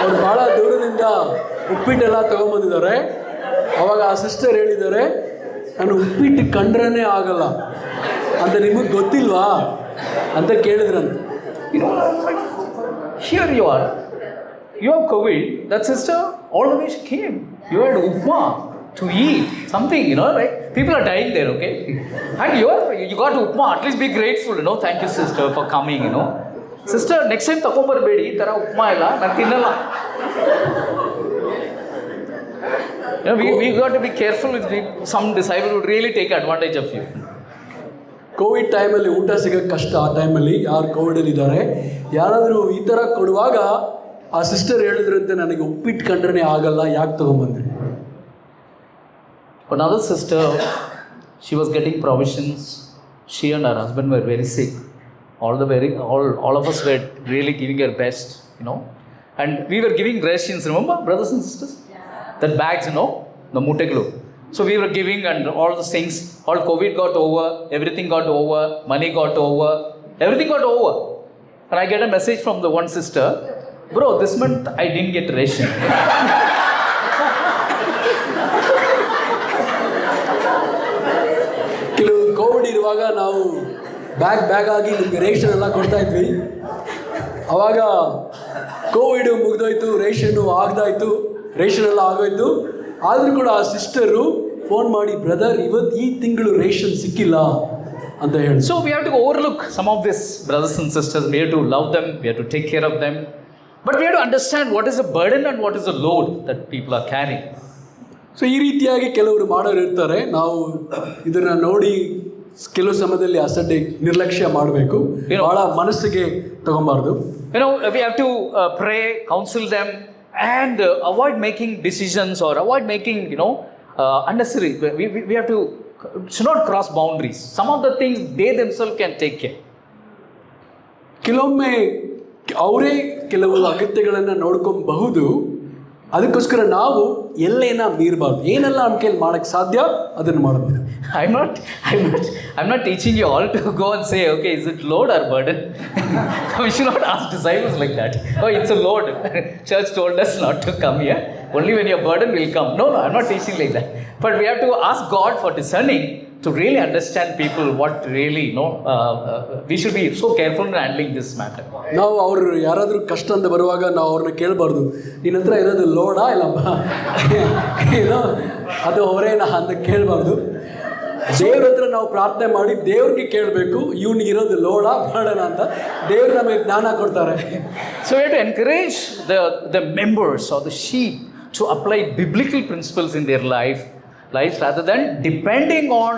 ಅವರು ಭಾಳ ದೂರದಿಂದ ಉಪ್ಪಿಟ್ಟೆಲ್ಲ ತಗೊಂಬಂದಿದ್ದಾರೆ. ಅವಾಗ ಆ sister ಹೇಳಿದ್ದಾರೆ, ನಾನು ಉಪ್ಪಿಟ್ಟು ಕಂಡ್ರೇ ಆಗಲ್ಲ ಅಂತ ನಿಮಗೆ ಗೊತ್ತಿಲ್ವಾ ಅಂತ ಕೇಳಿದ್ರಂತ. You know, like, here you are, you have COVID. That sister, all the way she came. You had upma to eat something, you know, right? People are dying there, okay? And you got upma. At least be grateful, you know. Thank you, sister, for coming, you know. Sister, next time takombarbedi ee tara upma illa nanu tinnalla. You know, we got to be careful with some disciples who really take advantage of you. Covid ಟೈಮಲ್ಲಿ ಊಟ ಸಿಗೋಕ್ಕೆ ಕಷ್ಟ. ಆ ಟೈಮಲ್ಲಿ ಯಾರು ಕೋವಿಡಲ್ಲಿ ಇದ್ದಾರೆ, ಯಾರಾದರೂ ಈ ಥರ ಕೊಡುವಾಗ ಆ ಸಿಸ್ಟರ್ ಹೇಳಿದ್ರಂತೆ, ನನಗೆ ಉಪ್ಪಿಟ್ಟು ಕಂಡ್ರೆ ಆಗಲ್ಲ, ಯಾಕೆ ತೊಗೊಂಬಂದ್ರಿ? Another sister, she was getting provisions. She and her husband were very sick. All of us were really giving her best, you know. and we were giving rations, remember, brothers and sisters? That bags, the muteglu. So we were giving, and all the things, all COVID got over, everything got over, money got over, everything got over. And I get a message from the one sister, bro, this month I didn't get ration. ಕೆಲವು Covid ಇರುವಾಗ ನಾವು bag ಆಗಿ ನಿಮಗೆ ration ಎಲ್ಲ ಕೊಡ್ತಾ ಇದ್ವಿ. ಅವಾಗ Covid ಮುಗಿದೋಯ್ತು, ರೇಷನ್ನು ಆಗ್ದಾಯ್ತು, ರೇಷನ್ ಎಲ್ಲ ಆಗೋಯ್ತು. ಆದರೂ ಕೂಡ ಆ ಸಿಸ್ಟರು ಫೋನ್ ಮಾಡಿ, ಬ್ರದರ್ ಇವತ್ತು ಈ ತಿಂಗಳು ರೇಷನ್ ಸಿಕ್ಕಿಲ್ಲ ಅಂತ ಹೇಳಿ. So we have to overlook some of these brothers and sisters. We have to love them, we have to take care of them. But we have to understand what is the burden and what is the load that people are carrying. So ಈ ರೀತಿಯಾಗಿ ಕೆಲವರು ಮಾಡೋರು ಇರ್ತಾರೆ. ನಾವು ಇದನ್ನು ನೋಡಿ ಕೆಲವು ಸಮಯದಲ್ಲಿ ಅಸಡ್ಡೆ ನಿರ್ಲಕ್ಷ್ಯ ಮಾಡಬೇಕು, ಭಾಳ ಮನಸ್ಸಿಗೆ ತಗೊಬಾರ್ದು. We have to pray, counsel them, and avoid making decisions or avoid making, unnecessary. We have to should not cross boundaries. Some of the things they themselves can take care. ಕೆಲವೊಮ್ಮೆ ಅವರೇ ಕೆಲವು ಅಗತ್ಯಗಳನ್ನು ನೋಡ್ಕೊಬಹುದು. ಅದಕ್ಕೋಸ್ಕರ ನಾವು ಎಲ್ಲೇನ ಮೀರಬಾರ್ದು. ಏನೆಲ್ಲ ನಮ್ಮ ಕೈಯಲ್ಲಿ ಮಾಡೋಕ್ಕೆ ಸಾಧ್ಯ ಅದನ್ನು ಮಾಡಬೇಕು. I'm not teaching you all to go and say, okay, is it load or burden? We should not ask disciples like that. Oh, it's a load. Church told us not to come here. Only when your burden will come. No, I'm not teaching like that. But we have to ask God for discerning to really understand people what really, we should be so careful in handling this matter. ನಾವು ಅವರು ಯಾರಾದರೂ ಕಷ್ಟ ಅಂತ ಬರುವಾಗ ನಾವು ಅವ್ರನ್ನ ಕೇಳಬಾರ್ದು, ನಿನ್ನ ಹತ್ರ ಇರೋದು ಲೋಡಾ ಇಲ್ಲ ಅದು ಹೊರೇನಾ ಅಂತ ಕೇಳಬಾರ್ದು. ದೇವ್ರ ಹತ್ರ ನಾವು ಪ್ರಾರ್ಥನೆ ಮಾಡಿ ದೇವ್ರಿಗೆ ಕೇಳಬೇಕು, ಇವ್ನಿಗೆ ಇರೋದು ಲೋಡಾ ಬೇಡನಾ ಅಂತ. ದೇವ್ರು ನಮಗೆ ಜ್ಞಾನ ಕೊಡ್ತಾರೆ. So we have to encourage the members or the sheep to apply biblical principles in their lives rather than depending on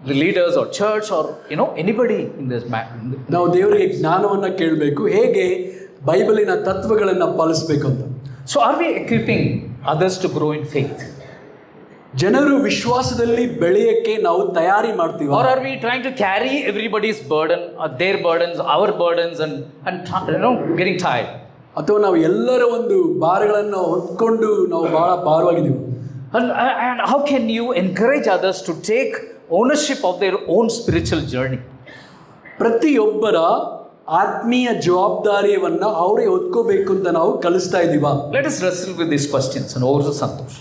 the leaders or church or anybody in this matter. ನಾವು ದೇವರಿಗೆ ಜ್ಞಾನವನ್ನು ಕೇಳಬೇಕು, ಹೇಗೆ ಬೈಬಲಿನ ತತ್ವಗಳನ್ನು ಪಾಲಿಸಬೇಕು ಅಂತ. So are we equipping others to grow in faith? ಜನರು ವಿಶ್ವಾಸದಲ್ಲಿ ಬೆಳೆಯಕ್ಕೆ ನಾವು ತಯಾರಿ ಮಾಡ್ತೀವಿ, or are we trying to carry everybody's burden or their burdens, our burdens, and getting tired? ಅಥವಾ ನಾವು ಎಲ್ಲರ ಒಂದು ಭಾರಗಳನ್ನು ಹೊತ್ಕೊಂಡು ನಾವು ಬಹಳ ಭಾರವಾಗಿದ್ದೀವಿ. And how can you encourage others to take ownership of their own spiritual journey? ಪ್ರತಿಯೊಬ್ಬರ ಆತ್ಮೀಯ ಜವಾಬ್ದಾರಿಯನ್ನು ಅವರೇ ಹೊತ್ಕೋಬೇಕು ಅಂತ ನಾವು ಕಲಿಸ್ತಾ ಇದ್ದೀವಾ? Let us wrestle with these questions and over to Santosh.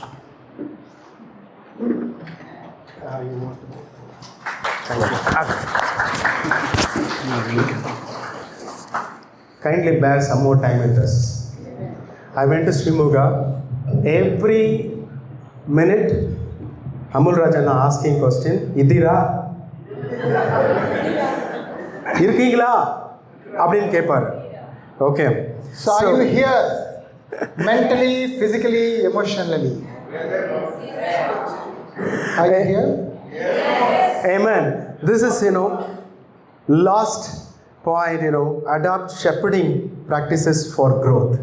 Kindly bear some more time with us. I went to Shimoga. Every minute, Amul Rajana asking question, Idira? Irkingla? Abdin Kepar. Okay. So are you here mentally, physically, emotionally? Are you here? Amen. This is, last point, adopt shepherding practices for growth.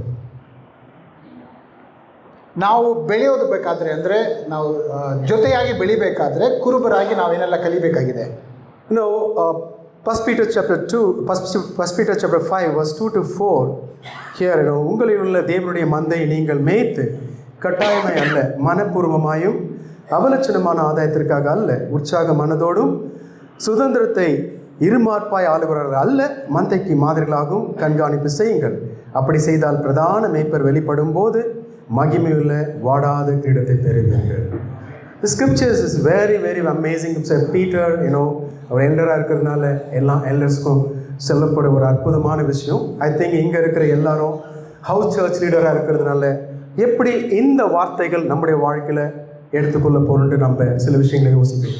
ನಾವು ಬೆಳೆಯೋದು ಬೇಕಾದರೆ ಅಂದರೆ ನಾವು ಜೊತೆಯಾಗಿ ಬೆಳಿಬೇಕಾದ್ರೆ ಕುರುಬರಾಗಿ ನಾವೇನೆಲ್ಲ ಕಲಿಬೇಕಾಗಿದೆ? First Peter chapter 5 verse 2 to 4. Here, உங்களில் உள்ள தேவனுடைய மந்தை நீங்கள் மேய்த்து கட்டாயமாய் அல்ல, மனப்பூர்வமாயும் அவலட்சணமான ஆதாயத்திற்காக அல்ல, உற்சாக மனதோடும் சுதந்திரத்தை இருமார்ப்பாய் ஆளுகிறவர்கள் அல்ல, மந்தைக்கு மாதிரிகளாகவும் கண்காணிப்பு செய்யுங்கள். அப்படி செய்தால் பிரதான மேய்ப்பர் வெளிப்படும் போது மகிமையுள்ள வாடாத கிரீடத்தை பெறுவீர்கள். The scriptures is very, very amazing. Peter அவர் எல்டராக இருக்கிறதுனால எல்லா எல்டர்ஸ்க்கும் சொல்லப்பட ஒரு அற்புதமான விஷயம். ஐ திங்க் இங்கே இருக்கிற எல்லாரும் ஹவுஸ் சர்ச் லீடராக இருக்கிறதுனால எப்படி இந்த வார்த்தைகள் நம்முடைய வாழ்க்கையில் எடுத்துக்கொள்ள போகிறோன்ட்டு நம்ம சில விஷயங்களை யோசிப்போம்.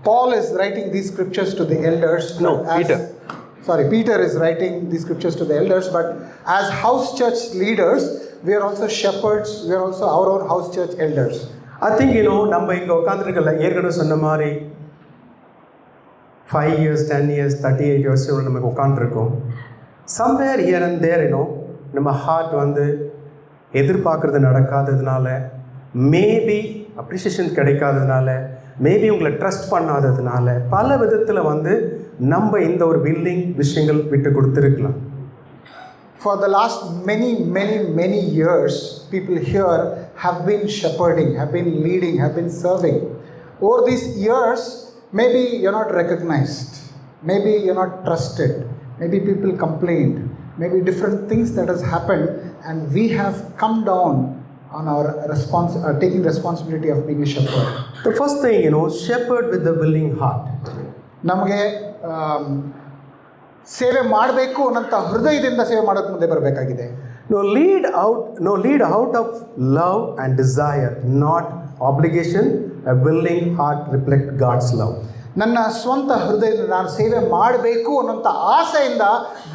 Paul is writing these scriptures to the elders. Peter is writing these scriptures to the elders, but as house church leaders, we are also shepherds, we are also our own house church elders. I think, நம்ம இங்கே உட்காந்துருக்கல ஏற்கனவே சொன்ன மாதிரி 5 years, 10 years, 38 years நமக்கு உட்காந்துருக்கோம். Somewhere here and தேர் நம்ம heart எதிர்பார்க்குறது நடக்காததுனால, maybe appreciation கிடைக்காததுனால, maybe உங்களை trust பண்ணாததுனால, பல விதத்தில் நம்ம இந்த ஒரு பில்டிங் விஷயங்கள் விட்டு கொடுத்துருக்கலாம். For the last many years, people here have been shepherding, have been leading, have been serving. Over these years, maybe you're not recognized, maybe you're not trusted, maybe people complained, maybe different things that has happened, and we have come down on our taking responsibility of being a shepherd. The first thing, shepherd with the willing heart. ನಮಗೆ ಸೇವೆ ಮಾಡಬೇಕು ಅನ್ನೋಂಥ ಹೃದಯದಿಂದ ಸೇವೆ ಮಾಡೋಕ್ಕೆ ಮುಂದೆ ಬರಬೇಕಾಗಿದೆ. Lead out of love and desire, not obligation. A willing heart reflect God's love. ನನ್ನ ಸ್ವಂತ ಹೃದಯದಿಂದ ನಾನು ಸೇವೆ ಮಾಡಬೇಕು ಅನ್ನೋಂಥ ಆಸೆಯಿಂದ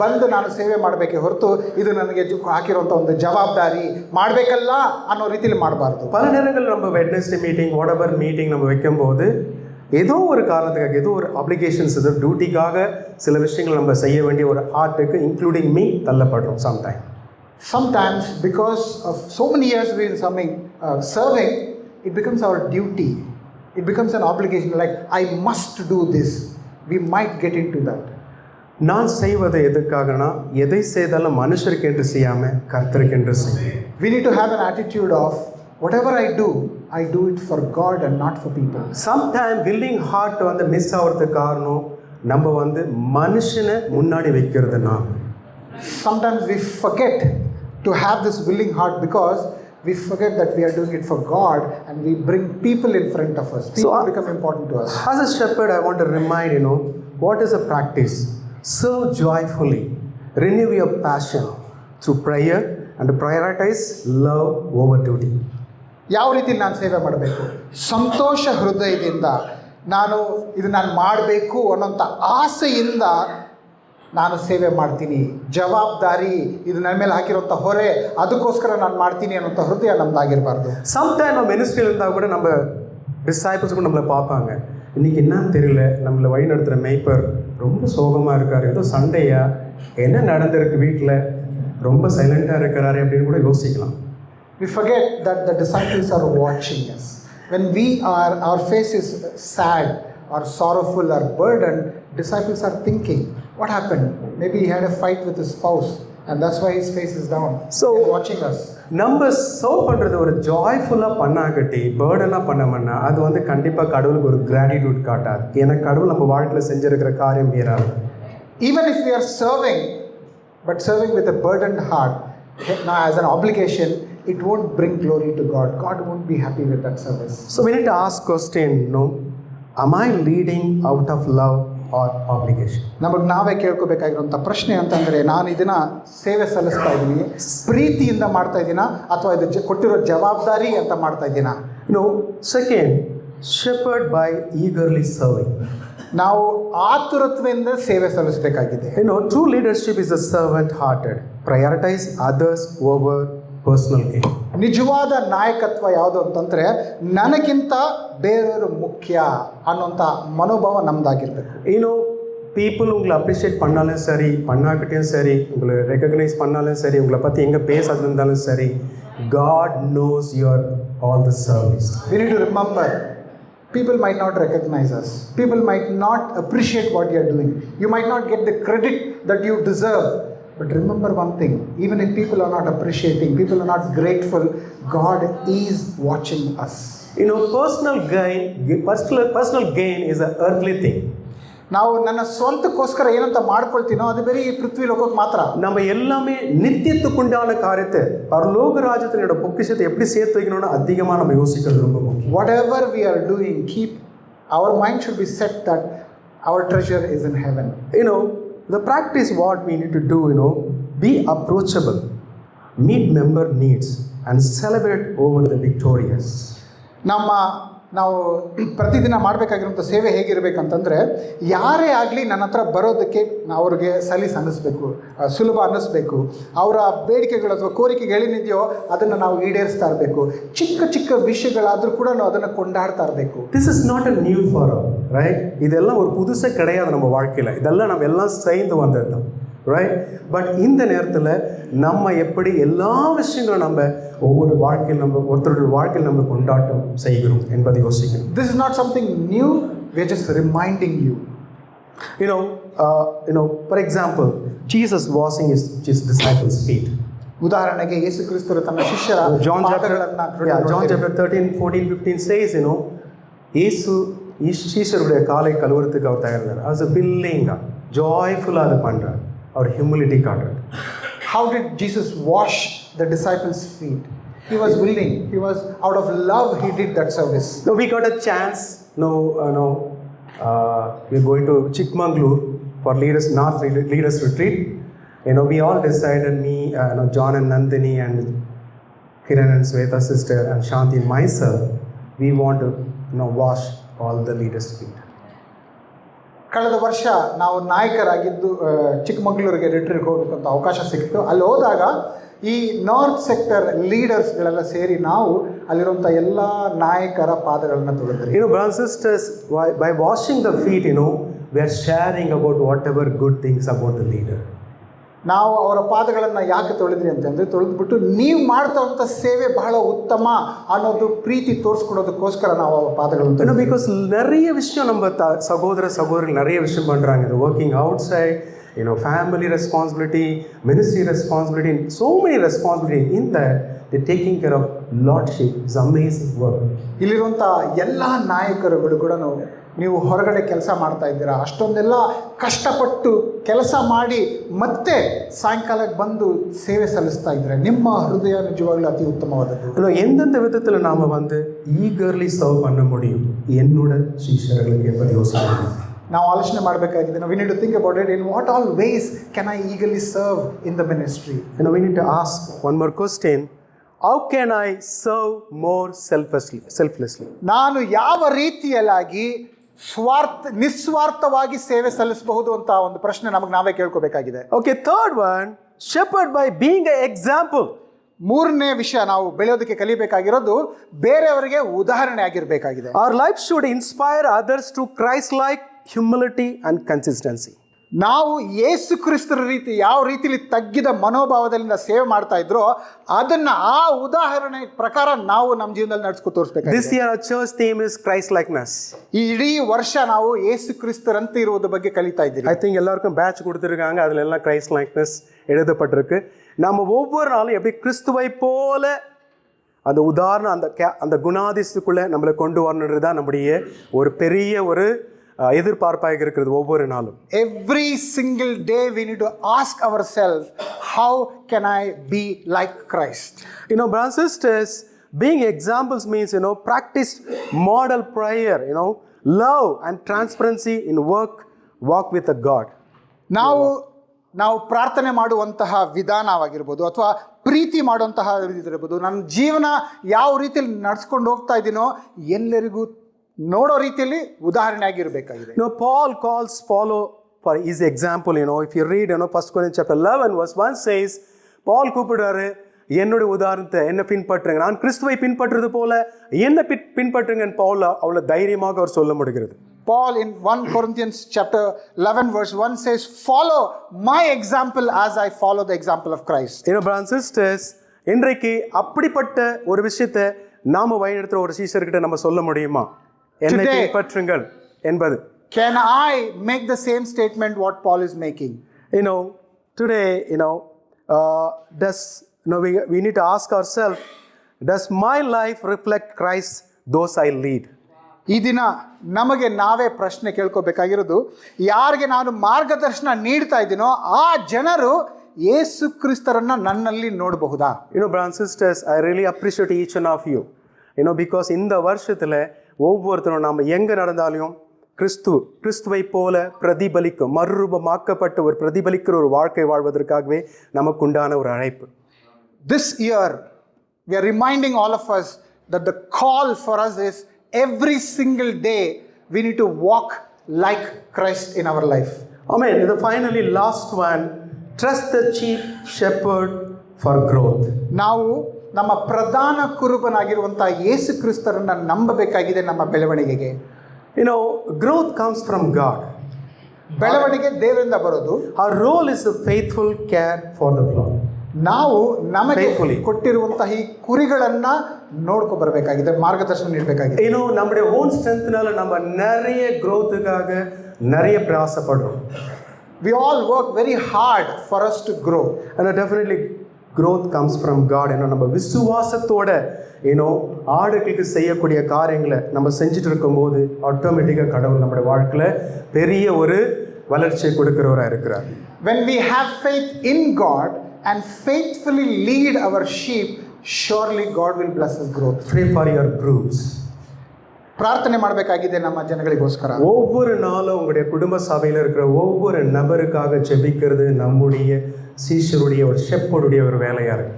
ಬಂದು ನಾನು ಸೇವೆ ಮಾಡಬೇಕೆ ಹೊರತು ಇದು ನನಗೆ ಹಾಕಿರುವಂಥ ಒಂದು ಜವಾಬ್ದಾರಿ ಮಾಡಬೇಕಲ್ಲ ಅನ್ನೋ ರೀತಿಯಲ್ಲಿ ಮಾಡಬಾರ್ದು. பல நேரங்கள் நம்ம வெட்னஸ்டே மீட்டிங் வாட்எவர் மீட்டிங் நம்ம வைக்கும்போது ஏதோ ஒரு காரணத்துக்காக ஏதோ ஒரு அப்ளிகேஷன்ஸ் ஏதோ டியூட்டிக்காக சில விஷயங்கள் நம்ம செய்ய வேண்டிய ஒரு ஹார்ட்டுக்கு இன்க்ளூடிங் மீ தள்ளப்படுறோம் sometimes because of so many years we've been serving, it becomes our duty, it becomes an obligation, like I must do this. We might get into that. நான் செய்வது எதுக்காகனா எதை செய்தாலும் மனுஷருக்கென்று செய்யாமல் கர்த்தருக்கென்று செய்வேன். We need to have an attitude of whatever I do it for God and not for people. Sometime willing heart வந்து miss ஆகிறதுக்கு காரணம் நம்ம வந்து மனுஷனை முன்னாடி வைக்கிறது நான். Sometimes we forget to have this willing heart because we forget that we are doing it for God and we bring people in front of us. People become important to us. As a shepherd, I want to remind what is a practice? Serve joyfully, renew your passion through prayer and prioritize love over duty. ಯಾವ ರೀತಿ ನಾನು ಸೇವೆ ಮಾಡಬೇಕು? ಸಂತೋಷ ಹೃದಯದಿಂದ ನಾನು ಮಾಡಬೇಕು ಅನ್ನೋಂಥ ಆಸೆಯಿಂದ ನಾನು ಸೇವೆ ಮಾಡ್ತೀನಿ. ಜವಾಬ್ದಾರಿ ಇದು ನನ್ನ ಮೇಲೆ ಹಾಕಿರೋಂಥ ಹೊರೆ, ಅದಕ್ಕೋಸ್ಕರ ನಾನು ಮಾಡ್ತೀನಿ ಅನ್ನೋಂಥ ಹೃದಯ ನಮ್ದಾಗಿರಬಾರ್ದು. சம்டைம் நம்ம மினிஸ்ட்ரியில் இருந்தால் கூட நம்ம டிசைபிள்ஸ் கூட நம்மளை பார்ப்பாங்க. இன்றைக்கி என்னன்னு தெரியல, நம்மளை வழி நடத்துகிற மேய்ப்பர் ரொம்ப சோகமாக இருக்கார், ஏதோ சண்டையா, என்ன நடந்திருக்கு வீட்டில், ரொம்ப சைலண்ட்டாக இருக்கிறாரு அப்படின்னு கூட யோசிக்கலாம். We forget that the disciples are watching us. When our face is sad or sorrowful or burdened, disciples are thinking, what happened? Maybe he had a fight with his spouse and that's why his face is down. So they're watching us. நம்ம serve பண்ணுறது ஒரு ஜாய்ஃபுல்லாக பண்ணாகட்டி பேர்டனாக பண்ணோம்னா அது வந்து கண்டிப்பாக கடவுளுக்கு ஒரு gratitude காட்டாது. ஏன்னா கடவுள் நம்ம வாழ்க்கையில் செஞ்சுருக்கிற காரியம் மீறாது. Even if we are serving, but serving with a burdened heart, as an obligation, it won't bring glory to God. God won't be happy with that service. So we need to ask question, am I leading out of love or obligation? ನಮಗೆ ನಾವೇ ಕೇಳ್ಕೋಬೇಕಾಗಿರುವಂಥ ಪ್ರಶ್ನೆ ಅಂತಂದರೆ, ನಾನು ಇದನ್ನು ಸೇವೆ ಸಲ್ಲಿಸ್ತಾ ಇದ್ದೀನಿ ಪ್ರೀತಿಯಿಂದ ಮಾಡ್ತಾ ಇದ್ದೀನಾ ಅಥವಾ ಇದು ಕೊಟ್ಟಿರೋ ಜವಾಬ್ದಾರಿ ಅಂತ ಮಾಡ್ತಾ ಇದ್ದೀನಾ? Second, shepherd by eagerly serving. ನಾವು ಆತುರತ್ವದಿಂದ ಸೇವೆ ಸಲ್ಲಿಸಬೇಕಾಗಿದೆ. True leadership is a servant hearted. Prioritize others over personal gain. ನಿಜವಾದ ನಾಯಕತ್ವ ಯಾವುದು ಅಂತಂದರೆ, ನನಗಿಂತ ಬೇರೆಯವರು ಮುಖ್ಯ ಅನ್ನೋಂಥ ಮನೋಭಾವ ನಮ್ದಾಗಿರ್ಬೇಕು. people உங்களை அப்ரிஷியேட் பண்ணாலும் சரி, பண்ணாக்கிட்டையும் சரி, உங்களை ரெகக்னைஸ் பண்ணாலும் சரி, உங்களை பற்றி எங்கே பேசாதிருந்தாலும் சரி, God knows your all the service. We need to remember, people might not recognize us. People might not appreciate what you are doing. You might not get the credit that you deserve. But remember one thing, even if people are not appreciating, people are not grateful, God is watching us. Personal gain is an earthly thing. ನಾವು ನನ್ನ ಸ್ವಂತಕ್ಕೋಸ್ಕರ ಏನಂತ ಮಾಡ್ಕೊಳ್ತೀನೋ ಅದು ಬೇರೆ ಈ ಪೃಥ್ವಿ ಲೋಕಕ್ಕೆ ಮಾತ್ರ. நம்ம எல்லாமே நித்தியத்துக்குண்டான காரியத்தை பரலோக ராஜ்யத்தினோட பொக்கிஷத்தை எப்படி சேர்த்து வைக்கணும்னு அதிகமாக நம்ம யோசிக்கிறது ரொம்ப முக்கியம். Whatever we are doing, our mind should be set that our treasure is in heaven. The practice what we need to do, be approachable, meet member needs and celebrate over the victorious. ನಾವು ಪ್ರತಿದಿನ ಮಾಡಬೇಕಾಗಿರುವಂಥ ಸೇವೆ ಹೇಗಿರಬೇಕಂತಂದರೆ, ಯಾರೇ ಆಗಲಿ ನನ್ನ ಹತ್ರ ಬರೋದಕ್ಕೆ ಅವ್ರಿಗೆ ಸಲೀಸ್ ಅನ್ನಿಸ್ಬೇಕು, ಸುಲಭ ಅನ್ನಿಸ್ಬೇಕು. ಅವರ ಬೇಡಿಕೆಗಳು ಅಥವಾ ಕೋರಿಕೆಗಳು ಏನಿದೆಯೋ ಅದನ್ನು ನಾವು ಈಡೇರಿಸ್ತಾ ಇರಬೇಕು. ಚಿಕ್ಕ ಚಿಕ್ಕ ವಿಷಯಗಳಾದರೂ ಕೂಡ ನಾವು ಅದನ್ನು ಕೊಂಡಾಡ್ತಾ ಇರಬೇಕು. This is not a new for us, right? இதெல்லாம் ஒரு புதுசே கிடையாது நம்ம வாழ்க்கையில். இதெல்லாம் நம்ம எல்லாம் சேர்ந்து வந்தது தான், ரைட்? பட் இந்த நேரத்தில் நம்ம எப்படி எல்லா விஷயங்களும் நம்ம ஒவ்வொரு வாழ்க்கையில் நம்ம ஒருத்தருடைய வாழ்க்கையில் நம்ம கொண்டாட்டம் செய்கிறோம் என்பதை யோசிக்கணும். This is not something new, we are just reminding you. for example, Jesus washing his disciples' feet. ಉದಾಹರಣೆಗೆ ಯೇಸು ಕ್ರಿಸ್ತರು ತನ್ನ ಶಿಷ್ಯರ John chapter ಪಾದಗಳನ್ನ 13, 14, 15 says, ಯೇಸು ಈ ಶಿಷ್ಯರುடைய காலை கழுவுறதுக்கு அவர் தயாரித்தார். as a willing, joyful அது பண்றார். அவர் humility காட்டுறார். How did Jesus wash the disciples' feet? He was willing. He was out of love. He did that service. So we got a chance. We're going to Chikmagalur for leaders retreat. We all decided, me, John and Nandini and Kiran and Sweta sister and Shanti and myself, we want to wash all the leaders' feet. ಕಳೆದ ವರ್ಷ ನಾವು ನಾಯಕರಾಗಿದ್ದು ಚಿಕ್ಕಮಗಳೂರಿಗೆ ರಿಟ್ರೀಟ್ಗೆ ಹೋಗಬೇಕಂತ ಅವಕಾಶ ಸಿಕ್ತು. ಅಲ್ಲಿ ಹೋದಾಗ ಈ ನಾರ್ತ್ ಸೆಕ್ಟರ್ ಲೀಡರ್ಸ್ಗಳೆಲ್ಲ ಸೇರಿ ನಾವು ಅಲ್ಲಿರುವಂಥ ಎಲ್ಲ ನಾಯಕರ ಪಾದಗಳನ್ನು ತೊಳೆದ್ರಿ. Brothers and sisters, by washing the feet, we are sharing about whatever good things about the leader. ನಾವು ಅವರ ಪಾದಗಳನ್ನು ಯಾಕೆ ತೊಳೆದ್ರಿ ಅಂತಂದರೆ, ತೊಳೆದ್ಬಿಟ್ಟು ನೀವು ಮಾಡ್ತಾವಂಥ ಸೇವೆ ಬಹಳ ಉತ್ತಮ ಅನ್ನೋದು ಪ್ರೀತಿ ತೋರಿಸ್ಕೊಡೋದಕ್ಕೋಸ್ಕರ ನಾವು ಅವರ ಪಾದಗಳನ್ನು ಬಿಕಾಸ್ நிறைய விஷயம் நம்ம சகோதரர்கள் நிறைய விஷயம் பண்ணுறாங்க. இது working outside, family responsibility, ministry responsibility, so many responsibility in that they're taking care of lordship. It's amazing work. ಇಲ್ಲಿರುವಂಥ ಎಲ್ಲ ನಾಯಕರುಗಳು ಕೂಡ ನೀವು ಹೊರಗಡೆ ಕೆಲಸ ಮಾಡ್ತಾ ಇದ್ದೀರಾ, ಅಷ್ಟೊಂದೆಲ್ಲ ಕಷ್ಟಪಟ್ಟು ಕೆಲಸ ಮಾಡಿ ಮತ್ತೆ ಸಾಯಂಕಾಲಕ್ಕೆ ಬಂದು ಸೇವೆ ಸಲ್ಲಿಸ್ತಾ ಇದ್ದಾರೆ. ನಿಮ್ಮ ಹೃದಯ ನಿಜವಾಗ್ಲೂ ಅತಿ ಉತ್ತಮವಾದದ್ದು. எந்தெந்த விதத்தில் நாம் ಈಗರ್ಲಿ ಸರ್ವ್ பண்ண முடியும் என்னோட ಶಿಷ್ಯರುಗಳಿಗೆ ಎಂಬುದು ಯೋಚಿಸಬೇಕು. ನಾವು ಆಲೋಚನೆ ಮಾಡಬೇಕಾಗಿದೆ. we need to think about it. In what all ways can I eagerly serve in the ministry? We need to ask one more question. How can I serve more selflessly? ನಾನು ಯಾವ ರೀತಿಯಲ್ಲಾಗಿ ನಿಸ್ವಾರ್ಥವಾಗಿ ಸೇವೆ ಸಲ್ಲಿಸಬಹುದು ಅಂತ ಒಂದು ಪ್ರಶ್ನೆ ನಮಗೆ ನಾವೇ ಕೇಳ್ಕೋಬೇಕಾಗಿದೆ. Okay, third one, shepherd by being an example. ಮೂರನೇ ವಿಷಯ ನಾವು ಬೆಳೆಯೋದಕ್ಕೆ ಕಲಿಬೇಕಾಗಿರೋದು ಬೇರೆಯವರಿಗೆ ಉದಾಹರಣೆ ಆಗಿರಬೇಕಾಗಿದೆ. Our life should inspire others to Christ-like humility and consistency. ನಾವು ಯೇಸು ಕ್ರಿಸ್ತರ ರೀತಿ ಯಾವ ರೀತಿಯಲ್ಲಿ ತಗ್ಗಿದ ಮನೋಭಾವದಿಂದ ಸೇವೆ ಮಾಡ್ತಾ ಇದ್ರೋ ಅದನ್ನ ಆ ಉದಾಹರಣೆ ಪ್ರಕಾರ ನಾವು ನಮ್ಮ ಜೀವನದಲ್ಲಿ ನಡೆಸ್ಕೊ ತೋರಿಸಬೇಕು. This year our church theme is Christ likeness. ಈ ಇಡೀ ವರ್ಷ ನಾವು ಯೇಸು ಕ್ರಿಸ್ತರಂತೆ ಇರುವುದರ ಬಗ್ಗೆ ಕಲಿತಾ ಇದ್ದೀವಿ. I think எல்லாருக்கும் பேட்ச் கொடுத்திருக்காங்க. அதுல எல்லாம் Christ likeness எழுதப்பட்டிருக்கு. நாம ஒவ்வொரு நாளும் எப்படி கிறிஸ்துவை போல அந்த உதாரணம் அந்த குணாதிசத்துக்குள்ள நம்மளை கொண்டு வரணுன்றது தான் நம்முடைய ஒரு பெரிய ஒரு எதிர்பார்ப்பாக இருக்கிறது ஒவ்வொரு நாளும். Every single day we need to ask ourselves, how can I be like Christ? Brothers and sisters, being examples means practice model prayer, love and transparency in walk with the God. ನಾವು ಪ್ರಾರ್ಥನೆ ಮಾಡುವಂತಹ ವಿಧಾನವಾಗಿರ್ಬೋದು ಅಥವಾ ಪ್ರೀತಿ ಮಾಡುವಂತಹ ಇರ್ಬೋದು, ನನ್ನ ಜೀವನ ಯಾವ ರೀತಿಯಲ್ಲಿ ನಡ್ಸ್ಕೊಂಡು ಹೋಗ್ತಾ ಇದ್ದೀನೋ ಎಲ್ಲರಿಗೂ ನೋಡೋ ರೀತಿಯಲ್ಲಿ ಉದಾಹರಣೆ ಆಗಿರಬೇಕಾಗಿದೆ. Paul calls follow for his example. If you read 1 Corinthians chapter 11 verse 1 says, Paul கூப்பிடுறாரு, என்னுடைய உதாரணத்தை என்ன பின்பற்றுங்க, நான் கிறிஸ்துவை பின்பற்றுறது போல என்ன பின்பற்றுங்கன்னு பவுல் அவ்வளவு தைரியமாக அவர் சொல்ல முடிகிறது. Paul in 1 Corinthians chapter 11 verse 1 says, follow my example as I follow the example of Christ. Brothers and sisters, இன்றைக்கு அப்படிப்பட்ட ஒரு விஷயத்தை நாம வழிநடத்துற ஒரு சீஷர்கிட்ட நம்ம சொல்ல முடியுமா? என்னை பின்பற்றுங்கள் என்பது. Can I make the same statement what Paul is making? Today, we need to ask ourselves, does my life reflect Christ those I lead? ಈ ದಿನ ನಮಗೆ ನಾವೇ ಪ್ರಶ್ನೆ ಕೇಳ್ಕೋಬೇಕಾಗಿರೋದು, ಯಾರಿಗೆ ನಾನು ಮಾರ್ಗದರ್ಶನ ನೀಡ್ತಾ ಇದ್ದೀನೋ ಆ ಜನರು ಯೇಸು ಕ್ರಿಸ್ತರನ್ನ ನನ್ನಲ್ಲಿ ನೋಡಬಹುದಾ? Brothers and sisters, I really appreciate each one of you. Because இந்த வருஷத்துல ஒவ்வொருத்தரும் நாம் எங்கே நடந்தாலும் கிறிஸ்துவை போல பிரதிபலிக்கும் மறுரூபமாக்கப்பட்ட ஒரு பிரதிபலிக்கிற ஒரு வாழ்க்கை வாழ்வதற்காகவே நமக்கு உண்டான ஒரு அழைப்பு. This year we are reminding all of us that the call for us is every single day we need to walk like Christ in our life. Amen. And finally last one, trust the chief shepherd for growth. ನಾವು ನಮ್ಮ ಪ್ರಧಾನ ಕುರುಬನಾಗಿರುವಂತಹ ಯೇಸು ಕ್ರಿಸ್ತರನ್ನ ನಂಬಬೇಕಾಗಿದೆ ನಮ್ಮ ಬೆಳವಣಿಗೆಗೆ. Growth comes from God. ಬೆಳವಣಿಗೆ ದೇವರಿಂದ ಬರೋದು. Our role is a faithful care for the flock. ನಾವು ನಮಗೆ ಕೊಟ್ಟಿರುವಂತಹ ಈ ಕುರಿಗಳನ್ನ ನೋಡ್ಕೊ ಬರಬೇಕಾಗಿದೆ, ಮಾರ್ಗದರ್ಶನ ನೀಡಬೇಕಾಗಿದೆ. நம்முடைய ஓன் ஸ்ட்ரென்த்னால நம்ம நிறைய growthக்காக நிறைய பிரயாசப்படுறோம். We all work very hard for us to grow. And definitely growth comes from God. நம்ம விசுவாசத்தோட ஆடுகளுக்கு செய்யக்கூடிய காரியங்களை நம்ம செஞ்சுட்டு இருக்கும்போது ஆட்டோமேட்டிக்காக கடவுள் நம்முடைய வாழ்க்கையில் பெரிய ஒரு வளர்ச்சியை கொடுக்கிறவராக இருக்கிறார். When we have faith in God and faithfully lead our sheep, surely God will bless us growth. Pray for your groups. ಪ್ರಾರ್ಥನೆ ಮಾಡಬೇಕಾಗಿದೆ ನಮ್ಮ ಜನಗಳಿಗೋಸ್ಕರ. ஒவ்வொரு நாளும் உங்களுடைய குடும்ப சபையில் இருக்கிற ஒவ்வொரு நபருக்காக ஜெபிக்கிறது நம்முடைய சீஷருடைய ஒரு ஷெப்பர்டுடைய ஒரு வேலையாக இருக்கு.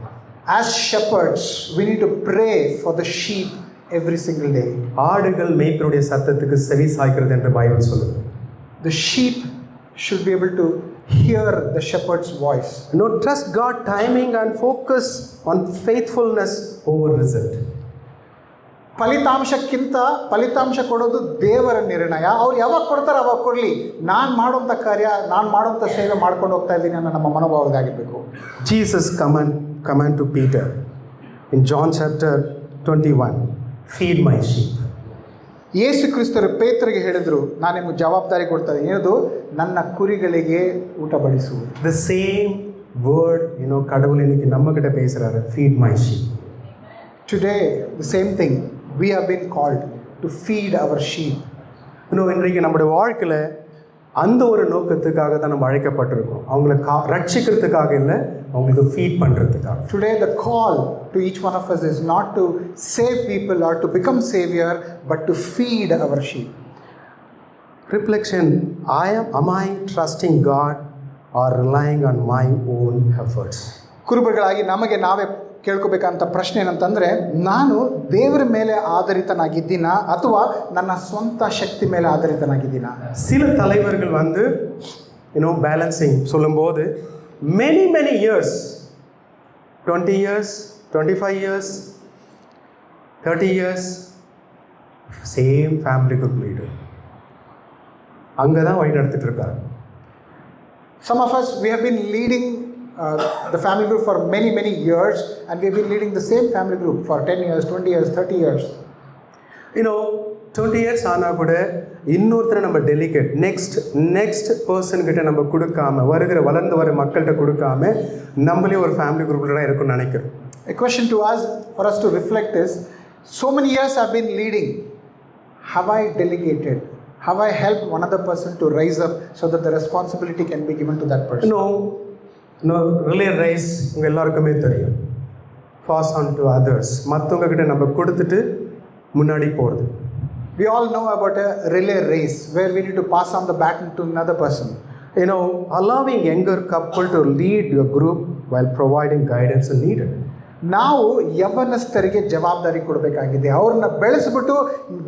As shepherds, we need to pray for the sheep every single day. ஆடுகள் மேய்ப்பனுடைய சத்தத்துக்கு செவி சாய்க்கிறது என்று பைபிள் சொல்லுது. The sheep should be able to hear the shepherd's voice. Trust God timing and focus on faithfulness over result. ಫಲಿತಾಂಶಕ್ಕಿಂತ ಫಲಿತಾಂಶ ಕೊಡೋದು ದೇವರ ನಿರ್ಣಯ. ಅವ್ರು ಯಾವಾಗ ಕೊಡ್ತಾರೆ ಅವಾಗ ಕೊಡಲಿ. ನಾನು ಮಾಡುವಂಥ ಕಾರ್ಯ, ನಾನು ಮಾಡುವಂಥ ಸೇವೆ ಮಾಡ್ಕೊಂಡು ಹೋಗ್ತಾ ಇದ್ದೀನಿ ಅನ್ನೋ ನಮ್ಮ ಮನೋಭಾವದಾಗಿರಬೇಕು. Jesus command to Peter in John chapter 21, feed my sheep. ಯೇಸು ಕ್ರಿಸ್ತರು ಪೇತ್ರರಿಗೆ ಹೇಳಿದ್ರು, ನಾನು ನಿಮಗೆ ಜವಾಬ್ದಾರಿ ಕೊಡ್ತಾ ಇದ್ದೀನಿ, ಏನದು? ನನ್ನ ಕುರಿಗಳಿಗೆ ಊಟ ಬಡಿಸು. The same word கடவுள் இன்னைக்கு நம்ம கிட்ட பேசுறாரு, feed my sheep. Today the same thing, we have been called to feed our sheep. இன்றைக்கு நம்முடைய வாழ்க்கையில் அந்த ஒரு நோக்கத்துக்காக தான் நம்ம அழைக்கப்பட்டிருக்கோம். அவங்களை ரட்சிக்கிறதுக்காக இல்லை, அவங்களுக்கு ஃபீட் பண்ணுறதுக்காக. Today the call to each one of us is not to save people or to become savior, but to feed our sheep. Reflection, am I trusting God or relying on my own efforts? ಕುರುಬರುಗಳಾಗಿ ನಮಗೆ ನಾವೇ ಕೇಳ್ಕೋಬೇಕಂತ ಪ್ರಶ್ನೆ ಏನಂತಂದರೆ, ನಾನು ದೇವರ ಮೇಲೆ ಆಧಾರಿತನಾಗಿದ್ದೀನ ಅಥವಾ ನನ್ನ ಸ್ವಂತ ಶಕ್ತಿ ಮೇಲೆ ಆಧಾರಿತನಾಗಿದ್ದೀನ? சில தலைவர்கள் பேலன்சிங் சொல்லும்போது many years, 20 years, 25 years, 30 years, same family group leader அங்கே தான் வழி நடத்திட்டு இருக்காரு. Some of us, we have been leading the family group for many years, and we have been leading the same family group for 10 years, 20 years, 30 years. 20 years ஆனால் கூட இன்னொருத்தரை நம்ம delicate next பர்சன்கிட்ட நம்ம கொடுக்காம, வளர்ந்து வர மக்கள்கிட்ட கொடுக்காம நம்மளே ஒரு ஃபேமிலி குரூப்ல இருக்கும்னு நினைக்கிறோம். A question to us, for us to reflect is, so many years I've been leading, have I delegated? Have I helped one other person to rise up so that the responsibility can be given to that person? No, relay race உங்கள் எல்லாருக்குமே தெரியும். Pass on to others, மற்றவங்க கிட்ட நம்ம கொடுத்துட்டு முன்னாடி போகிறது. We all know about a relay race where we need to pass on the baton to another person. Allowing younger couple to lead your group while providing guidance and needed. ನಾವು ಯವನಸ್ಥರಿಗೆ ಜವಾಬ್ದಾರಿ ಕೊಡಬೇಕಾಗಿದೆ. ಅವ್ರನ್ನ ಬೆಳೆಸ್ಬಿಟ್ಟು,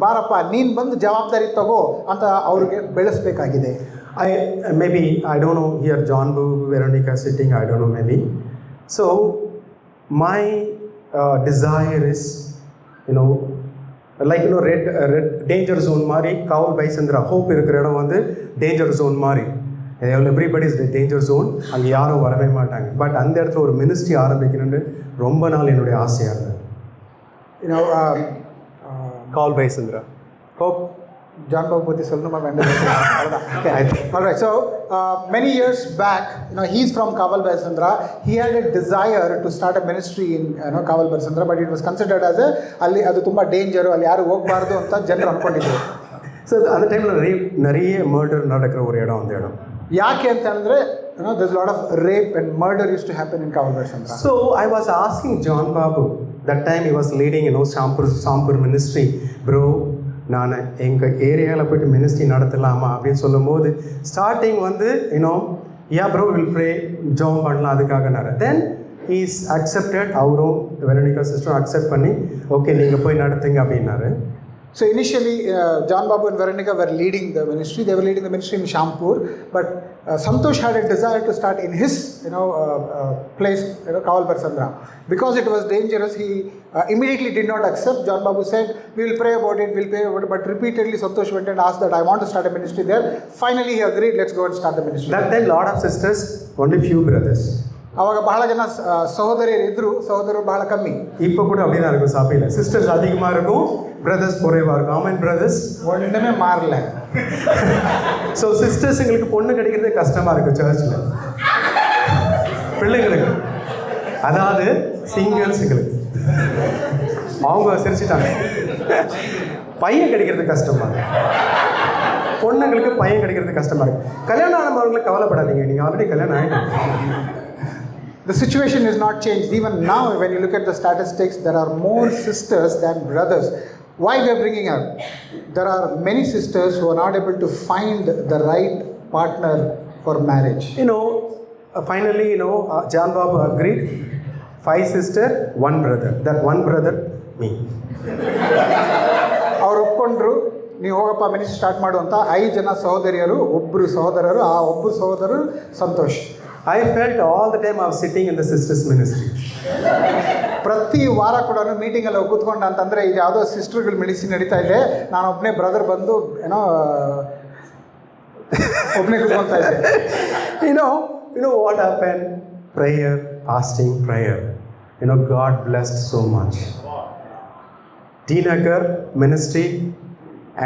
ಬಾರಪ್ಪ ನೀನು ಬಂದು ಜವಾಬ್ದಾರಿ ತಗೋ ಅಂತ ಅವ್ರಿಗೆ ಬೆಳೆಸಬೇಕಾಗಿದೆ. I don't know, here John Boo, Veronica sitting, I don't know, maybe. So my desire is, red danger zone மாதிரி, காவல் பைசந்திரா ஹோப் இருக்கிற இடம் டேஞ்சர் ஜோன் மாதிரி. எவ்ரிபடி இஸ் டேஞ்சர் ஜோன், அங்கே யாரும் வரவே மாட்டாங்க. பட் அந்த இடத்துல ஒரு மினிஸ்ட்ரி ஆரம்பிக்கணும்னு ரொம்ப நாள் என்னுடைய ஆசையாக இருந்தது. காவல் பைசந்திரா ஹோப் John Babu Pati சொல்லணுமா வேண்டாம்? All right, so many years back, he's from Kaval Baisandra. He had a desire to start a ministry in Kaval Baisandra, but it was considered as ಅಲ್ಲಿ ಅದು ತುಂಬ ಡೇಂಜರು, ಅಲ್ಲಿ ಯಾರು ಹೋಗಬಾರ್ದು ಅಂತ ಜನರು ಅಂದ್ಕೊಂಡಿದ್ರು. ಸೊ அந்த டைமில் நிறைய மர்டர் நடக்கிற ஒரு இடம் அந்த இடம். ಯಾಕೆ ಅಂತ ಹೇಳಿದ್ರೆ, there's a lot of rape and murder used to happen in Kaval Baisandra. So I was asking John Babu, that time he was leading Sampur ministry, bro, நான் எங்கள் ஏரியாவில் போய்ட்டு மினிஸ்ட்ரி நடத்தலாமா அப்படின்னு சொல்லும்போது starting yeah bro will pray jam பண்ணலாம் அதுக்காக. Then is accepted, அவரும் Veronica சிஸ்டரும் accept பண்ணி ஓகே நீங்கள் போய் நடத்துங்க அப்படின்னாரு. So initially, John Babu and Veronica were leading the ministry. They were leading the ministry in Shampur, but Santosh had a desire to start in his, place, Kaval Baisandra. Because it was dangerous, he immediately did not accept. John Babu said, "We will pray about it. We'll pray about it." But repeatedly, Santosh went and asked that, "I want to start a ministry there." Finally, he agreed. Let's go and start the ministry. That time, lot of sisters, only few brothers. ಅವಾಗ ಬಹಳ ಜನ ಸಹೋದರಿಯರು ಇದ್ರು, ಸಹೋದರರು ಬಹಳ ಕಮ್ಮಿ. இப்போ கூட அப்படி தான் இருக்கும் சாப்பிடல. சிஸ்டர்ஸ் அதிகமாக இருக்கும், பிரதர்ஸ் குறைவாக இருக்கும். ஆமென் பிரதர்ஸ். ஒன்றுமே மாறல. ஸோ சிஸ்டர்ஸுங்களுக்கு பொண்ணு கிடைக்கிறதே கஷ்டமாக இருக்குது சர்ச்சில், பிள்ளைங்களுக்கு, அதாவது சிங்கிள்ஸுங்களுக்கு. அவங்க சிரிச்சிட்டாங்க. பையன் கிடைக்கிறது கஷ்டமாக இருக்கு, பொண்ணுங்களுக்கு பையன் கிடைக்கிறது கஷ்டமாக இருக்குது. கல்யாணம் ஆனவங்களுக்கு கவலைப்படாதீங்க, நீங்கள் ஆல்ரெடி கல்யாணம் ஆகிட்டு. The situation is not changed. Even now, when you look at the statistics, there are more sisters than brothers. Why we are bringing up? There are many sisters who are not able to find the right partner for marriage. Finally, John Babu agreed. 5 sisters, 1 brother. That 1 brother, me. ಅವ್ರು ಒಪ್ಕೊಂಡ್ರು, ನೀವು ಹೋಗಪ್ಪ ministry start ಮಾಡು ಅಂತ. 5 ಜನ ಸಹೋದರಿಯರು, ಒಬ್ಬರು ಸಹೋದರರು, ಆ ಒಬ್ಬರು ಸಹೋದರರು Santosh. I felt all the time I was sitting in the sisters ministry. ಪ್ರತಿ ವಾರ ಕೂಡ ಮೀಟಿಂಗಲ್ಲಿ ಕೂತ್ಕೊಂಡ ಅಂತಂದರೆ ಇದು ಯಾವುದೋ ಸಿಸ್ಟರ್ಗಳು ಮೆಡಿಸಿನ್ ನಡೀತಾ ಇದೆ, ನಾನು ಒಬ್ಬನೇ ಬ್ರದರ್ ಬಂದು ಒಬ್ಬನೇ ಕೂತ್ಕೊಳ್ತಾ ಇದ್ದೆ. You know what happened? Prayer, fasting, prayer. God blessed so much. T-Nagar ministry,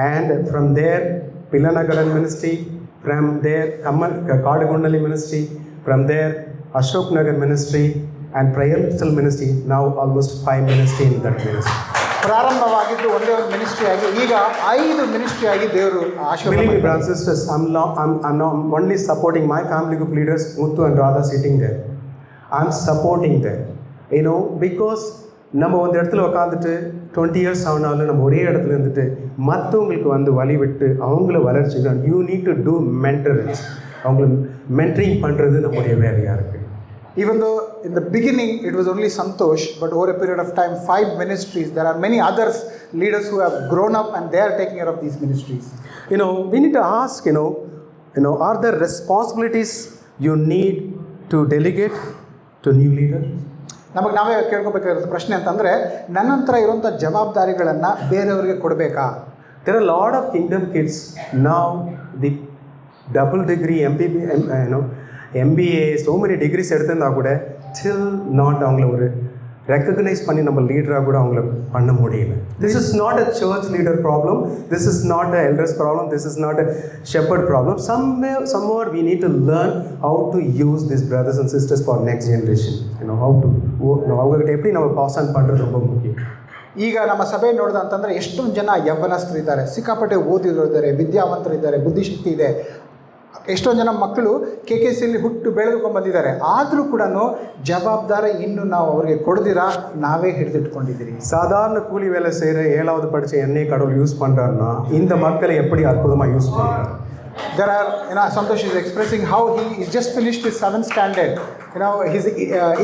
and from there Pillanagaran ministry, from there Kadagundali ministry, from there Ashok Nagar ministry, and prayer still ministry. Now almost 5 ministry in that ministry. ಪ್ರಾರಂಭವಾಗಿದ್ದು ಒಂದೇ ಒಂದು ministry ಆಗಿ ಈಗ 5 ministry ಆಗಿ ದೇವರು ಆಶೀರ್ವಾದ. Believe me, brothers and sisters, I'm not only supporting my family group leaders, Muthu and Radha sitting there. I'm supporting them. Because நம்ம ஒரு இடத்துல உட்காந்துட்டு 20 years ஆனாலும் நம்ம ஒரே இடத்துல இருந்துட்டு மற்றவங்களுக்கு வந்து வழி விட்டு அவங்கள வளர்ச்சிக்கணும். You need to do mentorings. அவங்கள மென்டரிங் பண்ணுறது நம்முடைய வேலையாக இருக்குது. Even though in the beginning it was only Santosh, but over a period of time 5 ministries, there are many others leaders who have grown up and they are taking care of these ministries. We need to ask, are there responsibilities you need to delegate to new leader? ನಮಗೆ ನಾವೇ ಕೇಳ್ಕೊಬೇಕಾಗಿರೋ ಪ್ರಶ್ನೆ ಅಂತಂದರೆ, ನನ್ನ ಹತ್ರ ಇರುವಂಥ ಜವಾಬ್ದಾರಿಗಳನ್ನು ಬೇರೆಯವರಿಗೆ ಕೊಡಬೇಕಾ? There are a lot of kingdom kids now, the double degree MBA, so many degrees எடுத்திருந்தா கூட still not அவங்கள ஒரு ரெக்கக்னைஸ் பண்ணி நம்ம லீடராக கூட அவங்கள பண்ண முடியல. This is not a church leader problem. This is not a elders problem. This is not a shepherd problem. Somewhere we need to learn how to use these brothers and sisters for next generation. How to அவங்ககிட்ட எப்படி நம்ம pass on பண்ணுறது ரொம்ப முக்கியம். ಈಗ ನಮ್ಮ ಸಭೆ ನೋಡಿದ ಅಂತಂದರೆ ಎಷ್ಟೊಂದು ಜನ ಯವ್ವನಸ್ಥರು ಇದ್ದಾರೆ, ಸಿಕ್ಕಾಪಟ್ಟೆ ಓದಿದ್ರು ಇದ್ದಾರೆ, ವಿದ್ಯಾವಂತರು ಇದ್ದಾರೆ, ಬುದ್ಧಿಶಕ್ತಿ ಇದೆ. ಎಷ್ಟೊಂದು ಜನ ಮಕ್ಕಳು KKCಯಲ್ಲಿ ಹುಟ್ಟು ಬೆಳೆದುಕೊಂಡು ಬಂದಿದ್ದಾರೆ. ಆದರೂ ಕೂಡ ಜವಾಬ್ದಾರಿ ಇನ್ನು ನಾವು ಅವರಿಗೆ ಕೊಡದಿರಾ ನಾವೇ ಹಿಡಿದಿಟ್ಕೊಂಡಿದ್ದೀರಿ. சாதாரண கூலி வேலை செய்கிற 7வது படித்த என்னை கடவுள் யூஸ் பண்ணுறாருன்னா இந்த மக்களை எப்படி அற்புதமாக யூஸ் பண்ணுறாரு. There are, Santosh is expressing how he just finished his 7th standard. He's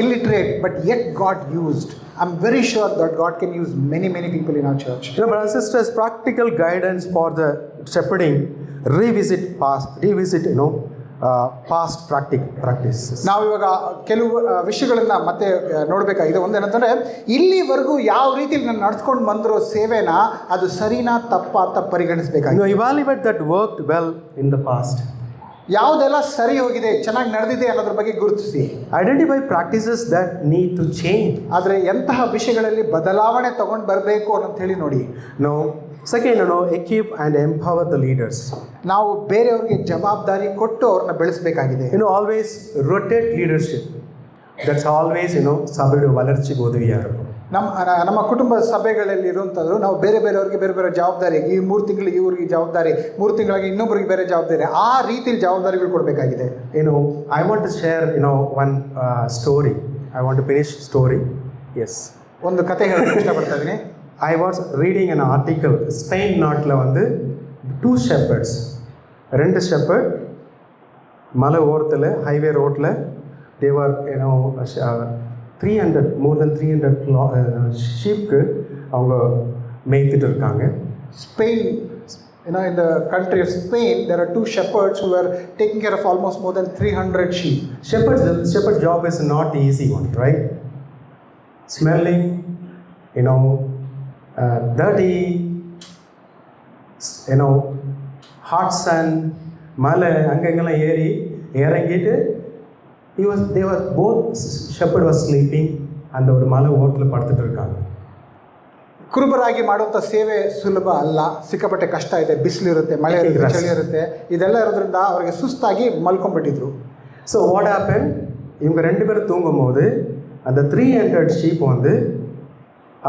illiterate, but yet God used. I'm very sure that God can use many people in our church. Brothers and sisters, practical guidance for the shepherding. Revisit past practices. ನಾವು ಇವಾಗ ಕೆಲವು ವಿಷಯಗಳನ್ನು ಮತ್ತೆ ನೋಡಬೇಕಾಗಿದೆ. ಒಂದೇನಂತಂದರೆ, ಇಲ್ಲಿವರೆಗೂ ಯಾವ ರೀತಿಯಲ್ಲಿ ನಾನು ನಡ್ಸ್ಕೊಂಡು ಬಂದಿರೋ ಸೇವೆನ ಅದು ಸರಿನಾ ತಪ್ಪಾ ಅಂತ ಪರಿಗಣಿಸಬೇಕಾಗಿದೆ. Evaluate that worked well in the past. ಯಾವುದೆಲ್ಲ ಸರಿ ಹೋಗಿದೆ, ಚೆನ್ನಾಗಿ ನಡೆದಿದೆ ಅನ್ನೋದ್ರ ಬಗ್ಗೆ ಗುರುತಿಸಿ. Identify practices that need to change. ಆದರೆ ಎಂತಹ ವಿಷಯಗಳಲ್ಲಿ ಬದಲಾವಣೆ ತಗೊಂಡು ಬರಬೇಕು ಅಂತ ಹೇಳಿ ನೋಡಿ. Second, equip and empower the leaders. ನಾವು ಬೇರೆಯವರಿಗೆ ಜವಾಬ್ದಾರಿ ಕೊಟ್ಟು ಅವ್ರನ್ನ ಬೆಳೆಸಬೇಕಾಗಿದೆ. Always rotate leadership. That's always, ಸಭೆಯ ವಲರ್ಚಿಗೆ ಉದವಿಯಾಗ இருக்கும். ನಮ್ಮ ಕುಟುಂಬ ಸಭೆಗಳಲ್ಲಿ ಇರುವಂಥದ್ದು, ನಾವು ಬೇರೆಯವ್ರಿಗೆ ಬೇರೆ ಜವಾಬ್ದಾರಿ, ಈ 3 ತಿಂಗಳಿಗೆ ಇವ್ರಿಗೆ ಜವಾಬ್ದಾರಿ, 3 ತಿಂಗಳಿಗೆ ಇನ್ನೊಬ್ಬರಿಗೆ ಬೇರೆ ಜವಾಬ್ದಾರಿ, ಆ ರೀತಿಯಲ್ಲಿ ಜವಾಬ್ದಾರಿಗಳು ಕೊಡಬೇಕಾಗಿದೆ. I want to share, one story. I want to finish story. Yes. ಒಂದು ಕತೆ ಹೇಳಕ್ಕೆ ಇಷ್ಟಪಡ್ತಾ ಇದ್ದೀನಿ. I was reading an article. Spain நாட்டில் வந்து 2 shepherds, 2 shepherd மலை ஓரத்தில் ஹைவே ரோட்டில் தேவர் 300 more than 300 ஷீப்க்கு அவங்க மேய்த்துட்டு இருக்காங்க. Spain, in the country of Spain, there are 2 shepherds who are taking care of almost more than 300 sheep. Shepherd's job is not the easy one, right? Smelling, dirty, hot sun, மலை அங்கங்கெல்லாம் ஏறி இறங்கிட்டு both shepherd was sleeping. அந்த ஒரு மலை ஓரத்தில் படுத்துட்டு இருக்காங்க. ಕುರುಬರಾಗಿ ಮಾಡುವಂಥ ಸೇವೆ ಸುಲಭ ಅಲ್ಲ, ಸಿಕ್ಕಾಪಟ್ಟೆ ಕಷ್ಟ ಇದೆ, ಬಿಸಿಲಿರುತ್ತೆ, ಮಳೆ ಇರುತ್ತೆ, ಚಳಿ ಇರುತ್ತೆ, ಇದೆಲ್ಲ ಇರೋದ್ರಿಂದ ಅವರಿಗೆ ಸುಸ್ತಾಗಿ ಮಲ್ಕೊಂಡ್ಬಿಟ್ಟಿದ್ರು. ஸோ வாட் ஹேப்பன், இவங்க 2 பேரும் தூங்கும்போது அந்த 300 ஷீப் வந்து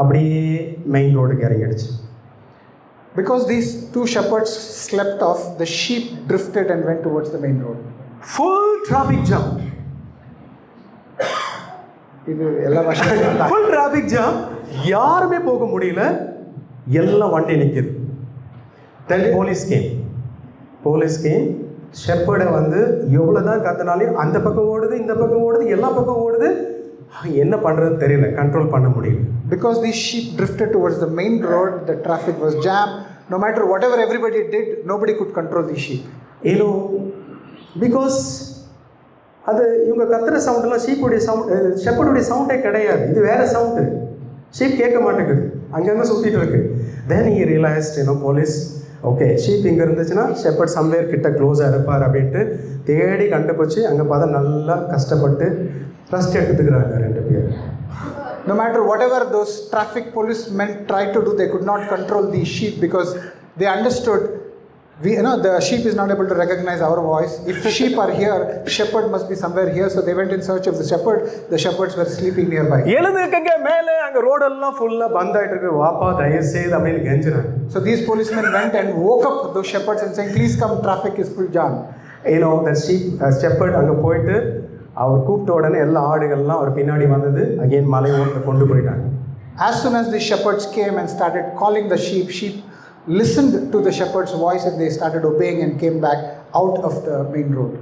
அப்படியே மெயின் ரோடுக்கு இறங்கிடுச்சு. Because these 2 shepherds slept off, the sheep drifted and went towards the main road. Full traffic jam, இது எல்லா வருஷம் ஃபுல் டிராஃபிக் ஜாம், யாருமே போக முடியல, எல்லாம் வண்டி நிற்கிது. தென் போலீஸ் கேம் ஷெப்பர்டை வந்து எவ்வளோ தான் கத்தினாலையும் அந்த பக்கம் ஓடுது, இந்த பக்கம் ஓடுது, எல்லா பக்கம் ஓடுது, என்ன பண்ணுறதுன்னு தெரியல, கண்ட்ரோல் பண்ண முடியல. Because these sheep drifted towards the main road, the traffic was jammed. No matter whatever everybody did, nobody could control these sheep. ஏனோ பிகாஸ் அது இவங்க கத்துற சவுண்டெல்லாம் ஷீப்புடைய ஷெப்பர்டுடைய சவுண்டே கிடையாது, இது வேறு சவுண்டு. ஷீப் கேட்க மாட்டேங்குது, அங்கங்கே சுற்றிட்டு இருக்கு. Then he realised police, okay sheep இங்கே இருந்துச்சுன்னா ஷெப்பர்ட் சம்வேர் கிட்ட க்ளோஸாக இருப்பார் அப்படின்ட்டு தேடி கண்டுபிடிச்சி அங்கே பார்த்தா நல்லா கஷ்டப்பட்டு ரெஸ்ட் எடுத்துக்கிறாங்க 2 பேர். No matter whatever those traffic policemen tried to do, they could not control these sheep because they understood, the sheep is not able to recognize our voice. If the sheep are here, shepherd must be somewhere here. So they went in search of the shepherd. The shepherds were sleeping nearby. எழுந்துக்கங்க மேலே, அங்கே ரோடெல்லாம் ஃபுல்லாக பந்த் ஆகிட்டு இருக்கு, வாப்பா தயவுசெய்து அப்படின்னு கெஞ்சுறாங்க. So these policemen went and woke up those shepherds and saying, please come, traffic is full jam. the shepherd அங்கே போயிட்டு அவர் கூப்பிட்ட உடனே எல்லா ஆடுகள்லாம் அவர் பின்னாடி வந்தது, அகெயின் மலை ஓரத்தில் கொண்டு போயிட்டாங்க. As soon as the shepherds came and started calling the sheep listened to the shepherd's voice and they started obeying and came back out of the main road.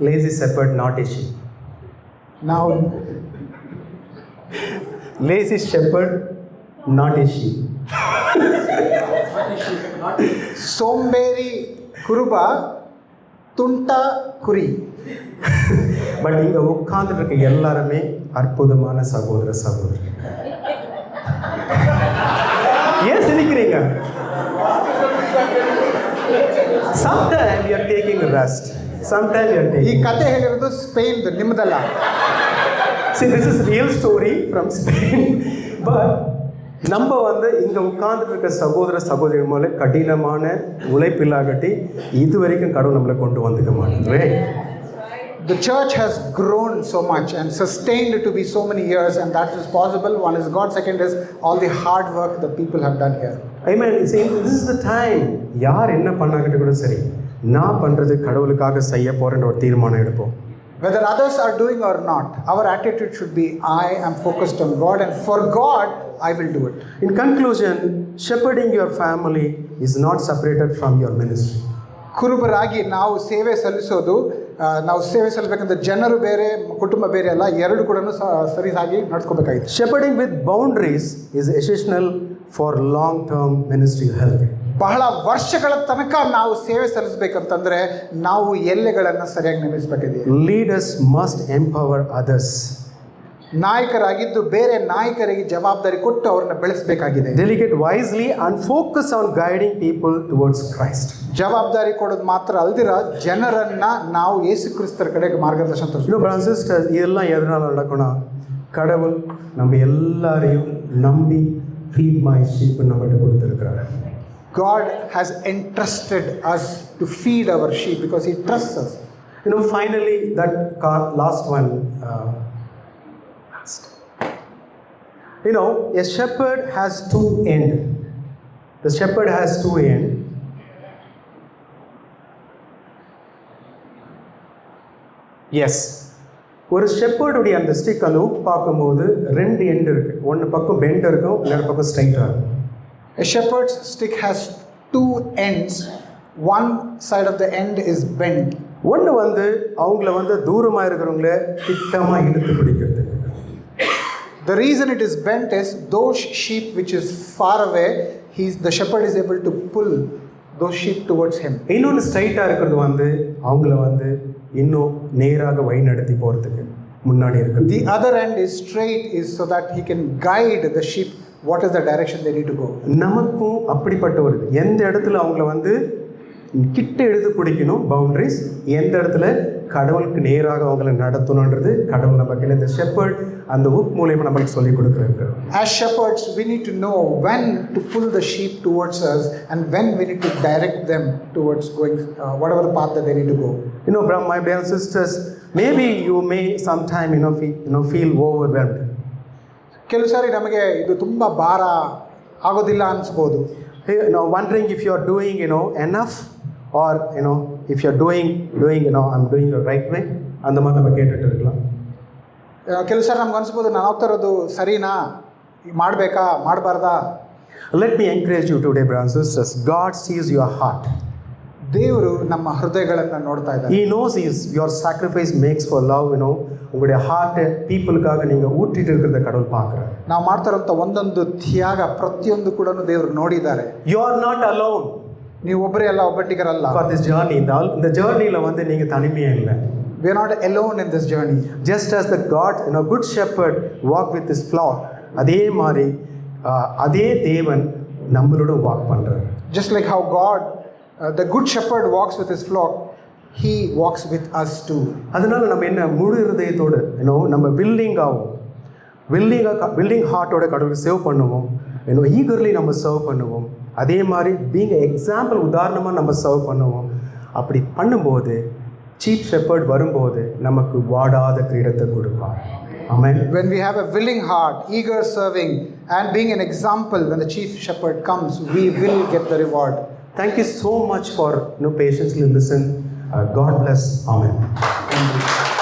Lazy shepherd, not a sheep. Now, lazy shepherd, not a sheep. Somberi kuruba, tunta kuri. But இங்கே உட்கார்ந்துட்டு இருக்க எல்லாருமே அற்புதமான சகோதரி. ஏன் சிரிக்கிறீங்க? Sometimes you are taking rest. Sometimes you are taking. ಈ ಕಥೆ ಹೇಳಿರೋದು Spain ನಿಮ್ಮದಲ್ಲ. See, this is real story from Spain. But நம்ம வந்து இங்கே உட்கார்ந்துட்டு இருக்க சகோதரி மேலே கடினமான உழைப்பில்லாகட்டி இது வரைக்கும் கடவுள் நம்மளை கொண்டு வந்துக்க மாட்டேன். The church has grown so much and sustained to be so many years, and that is possible. One is God, second is all the hard work that people have done here. Amen. This is the time. யார் என்ன பண்ணாங்கட்டு கூட சரி, நான் பண்ணுறது கடவுளுக்காக செய்ய போகிறேன்ற ஒரு தீர்மானம் எடுப்போம். Whether others are doing or not, our attitude should be, I am focused on God, and for God, I will do it. In conclusion, shepherding your family is not separated from your ministry. ಕುರುಬರಾಗಿ ನಾವು ಸೇವೆ ಸಲ್ಲಿಸಬೇಕಂದ್ರೆ ಜನರು ಬೇರೆ, ಕುಟುಂಬ ಬೇರೆ ಅಲ್ಲ, ಎರಡು ಕೂಡ ಸರಿಯಾಗಿ ನಡ್ಸ್ಕೋಬೇಕಾಗಿದೆ. Shepherding with boundaries is essential for long-term ministry health. ಬಹಳ ವರ್ಷಗಳ ತನಕ ನಾವು ಸೇವೆ ಸಲ್ಲಿಸಬೇಕಂತಂದ್ರೆ ನಾವು ಎಲ್ಲೆಗಳನ್ನು ಸರಿಯಾಗಿ ನಿರ್ಮಿಸಬೇಕಿದೆ. Leaders must empower others. ನಾಯಕರಾಗಿದ್ದು ಬೇರೆ ನಾಯಕರಿಗೆ ಜವಾಬ್ದಾರಿ ಕೊಟ್ಟು ಅವರನ್ನು ಬೆಳೆಸಬೇಕಾಗಿದೆ. Delegate wisely and focus on guiding people towards Christ. ಜವಾಬ್ದಾರಿ ಕೊಡೋದು ಮಾತ್ರ ಅಲ್ದಿರ ಜನರನ್ನ ನಾವು ಯೇಸು ಕ್ರಿಸ್ತರ ಕಡೆಗೆ ಮಾರ್ಗದರ್ಶನ ತೋರಿಸಬೇಕು. brothers and sisters, இதெல்லாம் எதனால நடக்கும்னா கடவுள் நம்ம எல்லாரையும் நம்பி feed my sheep நம்மகிட்ட கொடுத்திருக்கிறார். God has entrusted us to feed our sheep because he trusts us. Finally that last one, a shepherd has 2 ends. The shepherd has 2 ends. Yes. ஒரு ஷெப்பர்டுடைய அந்த ஸ்டிக் அந்த ஊக்கு பார்க்கும்போது 2 எண்ட் இருக்குது. ஒன்று பக்கம் பெண்ட் இருக்கும், இன்னொரு பக்கம் ஸ்ட்ரைட்டாக இருக்கும். A shepherd's stick has 2 ends. One side of the end is bent. ஒன்று வந்து அவங்கள வந்து தூரமாக இருக்கிறவங்கள கிட்டமாக இழுத்து பிடிக்கிறது. The reason it is bent is those sheep which is far away, the shepherd is able to pull those sheep towards him. இன்னொன்று ஸ்ட்ரைட்டாக இருக்கிறது வந்து அவங்கள வந்து இன்னும் நேராக வழி நடத்தி போகிறதுக்கு முன்னாடி இருக்குது. The other end is straight is so that he can guide the sheep what is the direction they need to go. நமக்கும் அப்படிப்பட்ட ஒரு எந்த இடத்துல அவங்கள வந்து கிட்ட எடுத்து பிடிக்கணும் பவுண்டரிஸ், எந்த இடத்துல கடவுளுக்கு நேராக அவங்களை நடத்தணுன்றது கடவுள் நமக்கு இந்த ஷெப்பர்ட் அந்த உப் மூலியமாக நம்மளுக்கு சொல்லிக் கொடுக்குறாரு. As shepherds, we need to know when to pull the sheep towards us and when we need to direct them towards going whatever the path that they need to go. My brothers and sisters, maybe you may sometime feel overwhelmed. ಕೆಲವು ಸಾರಿ ನಮಗೆ ಇದು ತುಂಬ ಭಾರ ಆಗೋದಿಲ್ಲ ಅನಿಸ್ಬೋದು. Wondering if you are doing enough, or if you are doing I'm doing the right way. அந்த மாதிரி நம்ம கேட்டுட்டு இருக்கலாம். ಕೆಲವು ಸಾರಿ ನಮ್ಗೆ ಅನಿಸ್ಬೋದು ನಾನು ಹೋಗ್ತಾ ಇರೋದು ಸರಿನಾ, ಮಾಡಬೇಕಾ ಮಾಡಬಾರ್ದಾ. Let me encourage you today, brothers and sisters. God sees your heart. ದೇವರು ನಮ್ಮ ಹೃದಯಗಳನ್ನು ನೋಡ್ತಾ ಇದ್ದಾರೆ. He knows your sacrifice makes for love. உங்களுடைய ஹார்ட் பீப்புளுக்காக நீங்கள் ஊற்றிட்டு இருக்கிறத கடவுள் பார்க்குறாரு. ನಾವು ಮಾಡ್ತಾರಂಥ ಒಂದೊಂದು ತ್ಯಾಗ ಪ್ರತಿಯೊಂದು ಕೂಡ ದೇವರು ನೋಡಿದ್ದಾರೆ. You are not alone. ನೀವು ಒಬ್ಬರೇ ಅಲ್ಲ, ಒಬ್ಬಟ್ಟಿಗರಲ್ಲ. For this journey, இந்த ஜர்னியில் நீங்கள் தனிமையே இல்லை. We are not alone in this journey. Just as the God, good shepherd walk with his flock, அதே மாதிரி அதே தேவன் நம்மளோட வாக் பண்ணுறாரு. Just like how God, the good shepherd walks with his flock, he walks with us too. அதனால் நம்ம என்ன முழு இருதயத்தோடு நம்ம willing ஹார்ட்டோட கடவுளுக்கு சேவ் பண்ணுவோம். ஈகர்லி நம்ம சர்வ் பண்ணுவோம். அதே மாதிரி பீங் எக்ஸாம்பிள் உதாரணமாக நம்ம சர்வ் பண்ணுவோம். அப்படி பண்ணும்போது சீஃப் ஷெப்பர்ட் வரும்போது நமக்கு வாடாத கிரீடத்தை கொடுப்பார். Amen. When we have a willing heart, eager serving, and being an example, when the chief shepherd comes, we will get the reward. Thank you so much for patiently listen. God bless. Amen.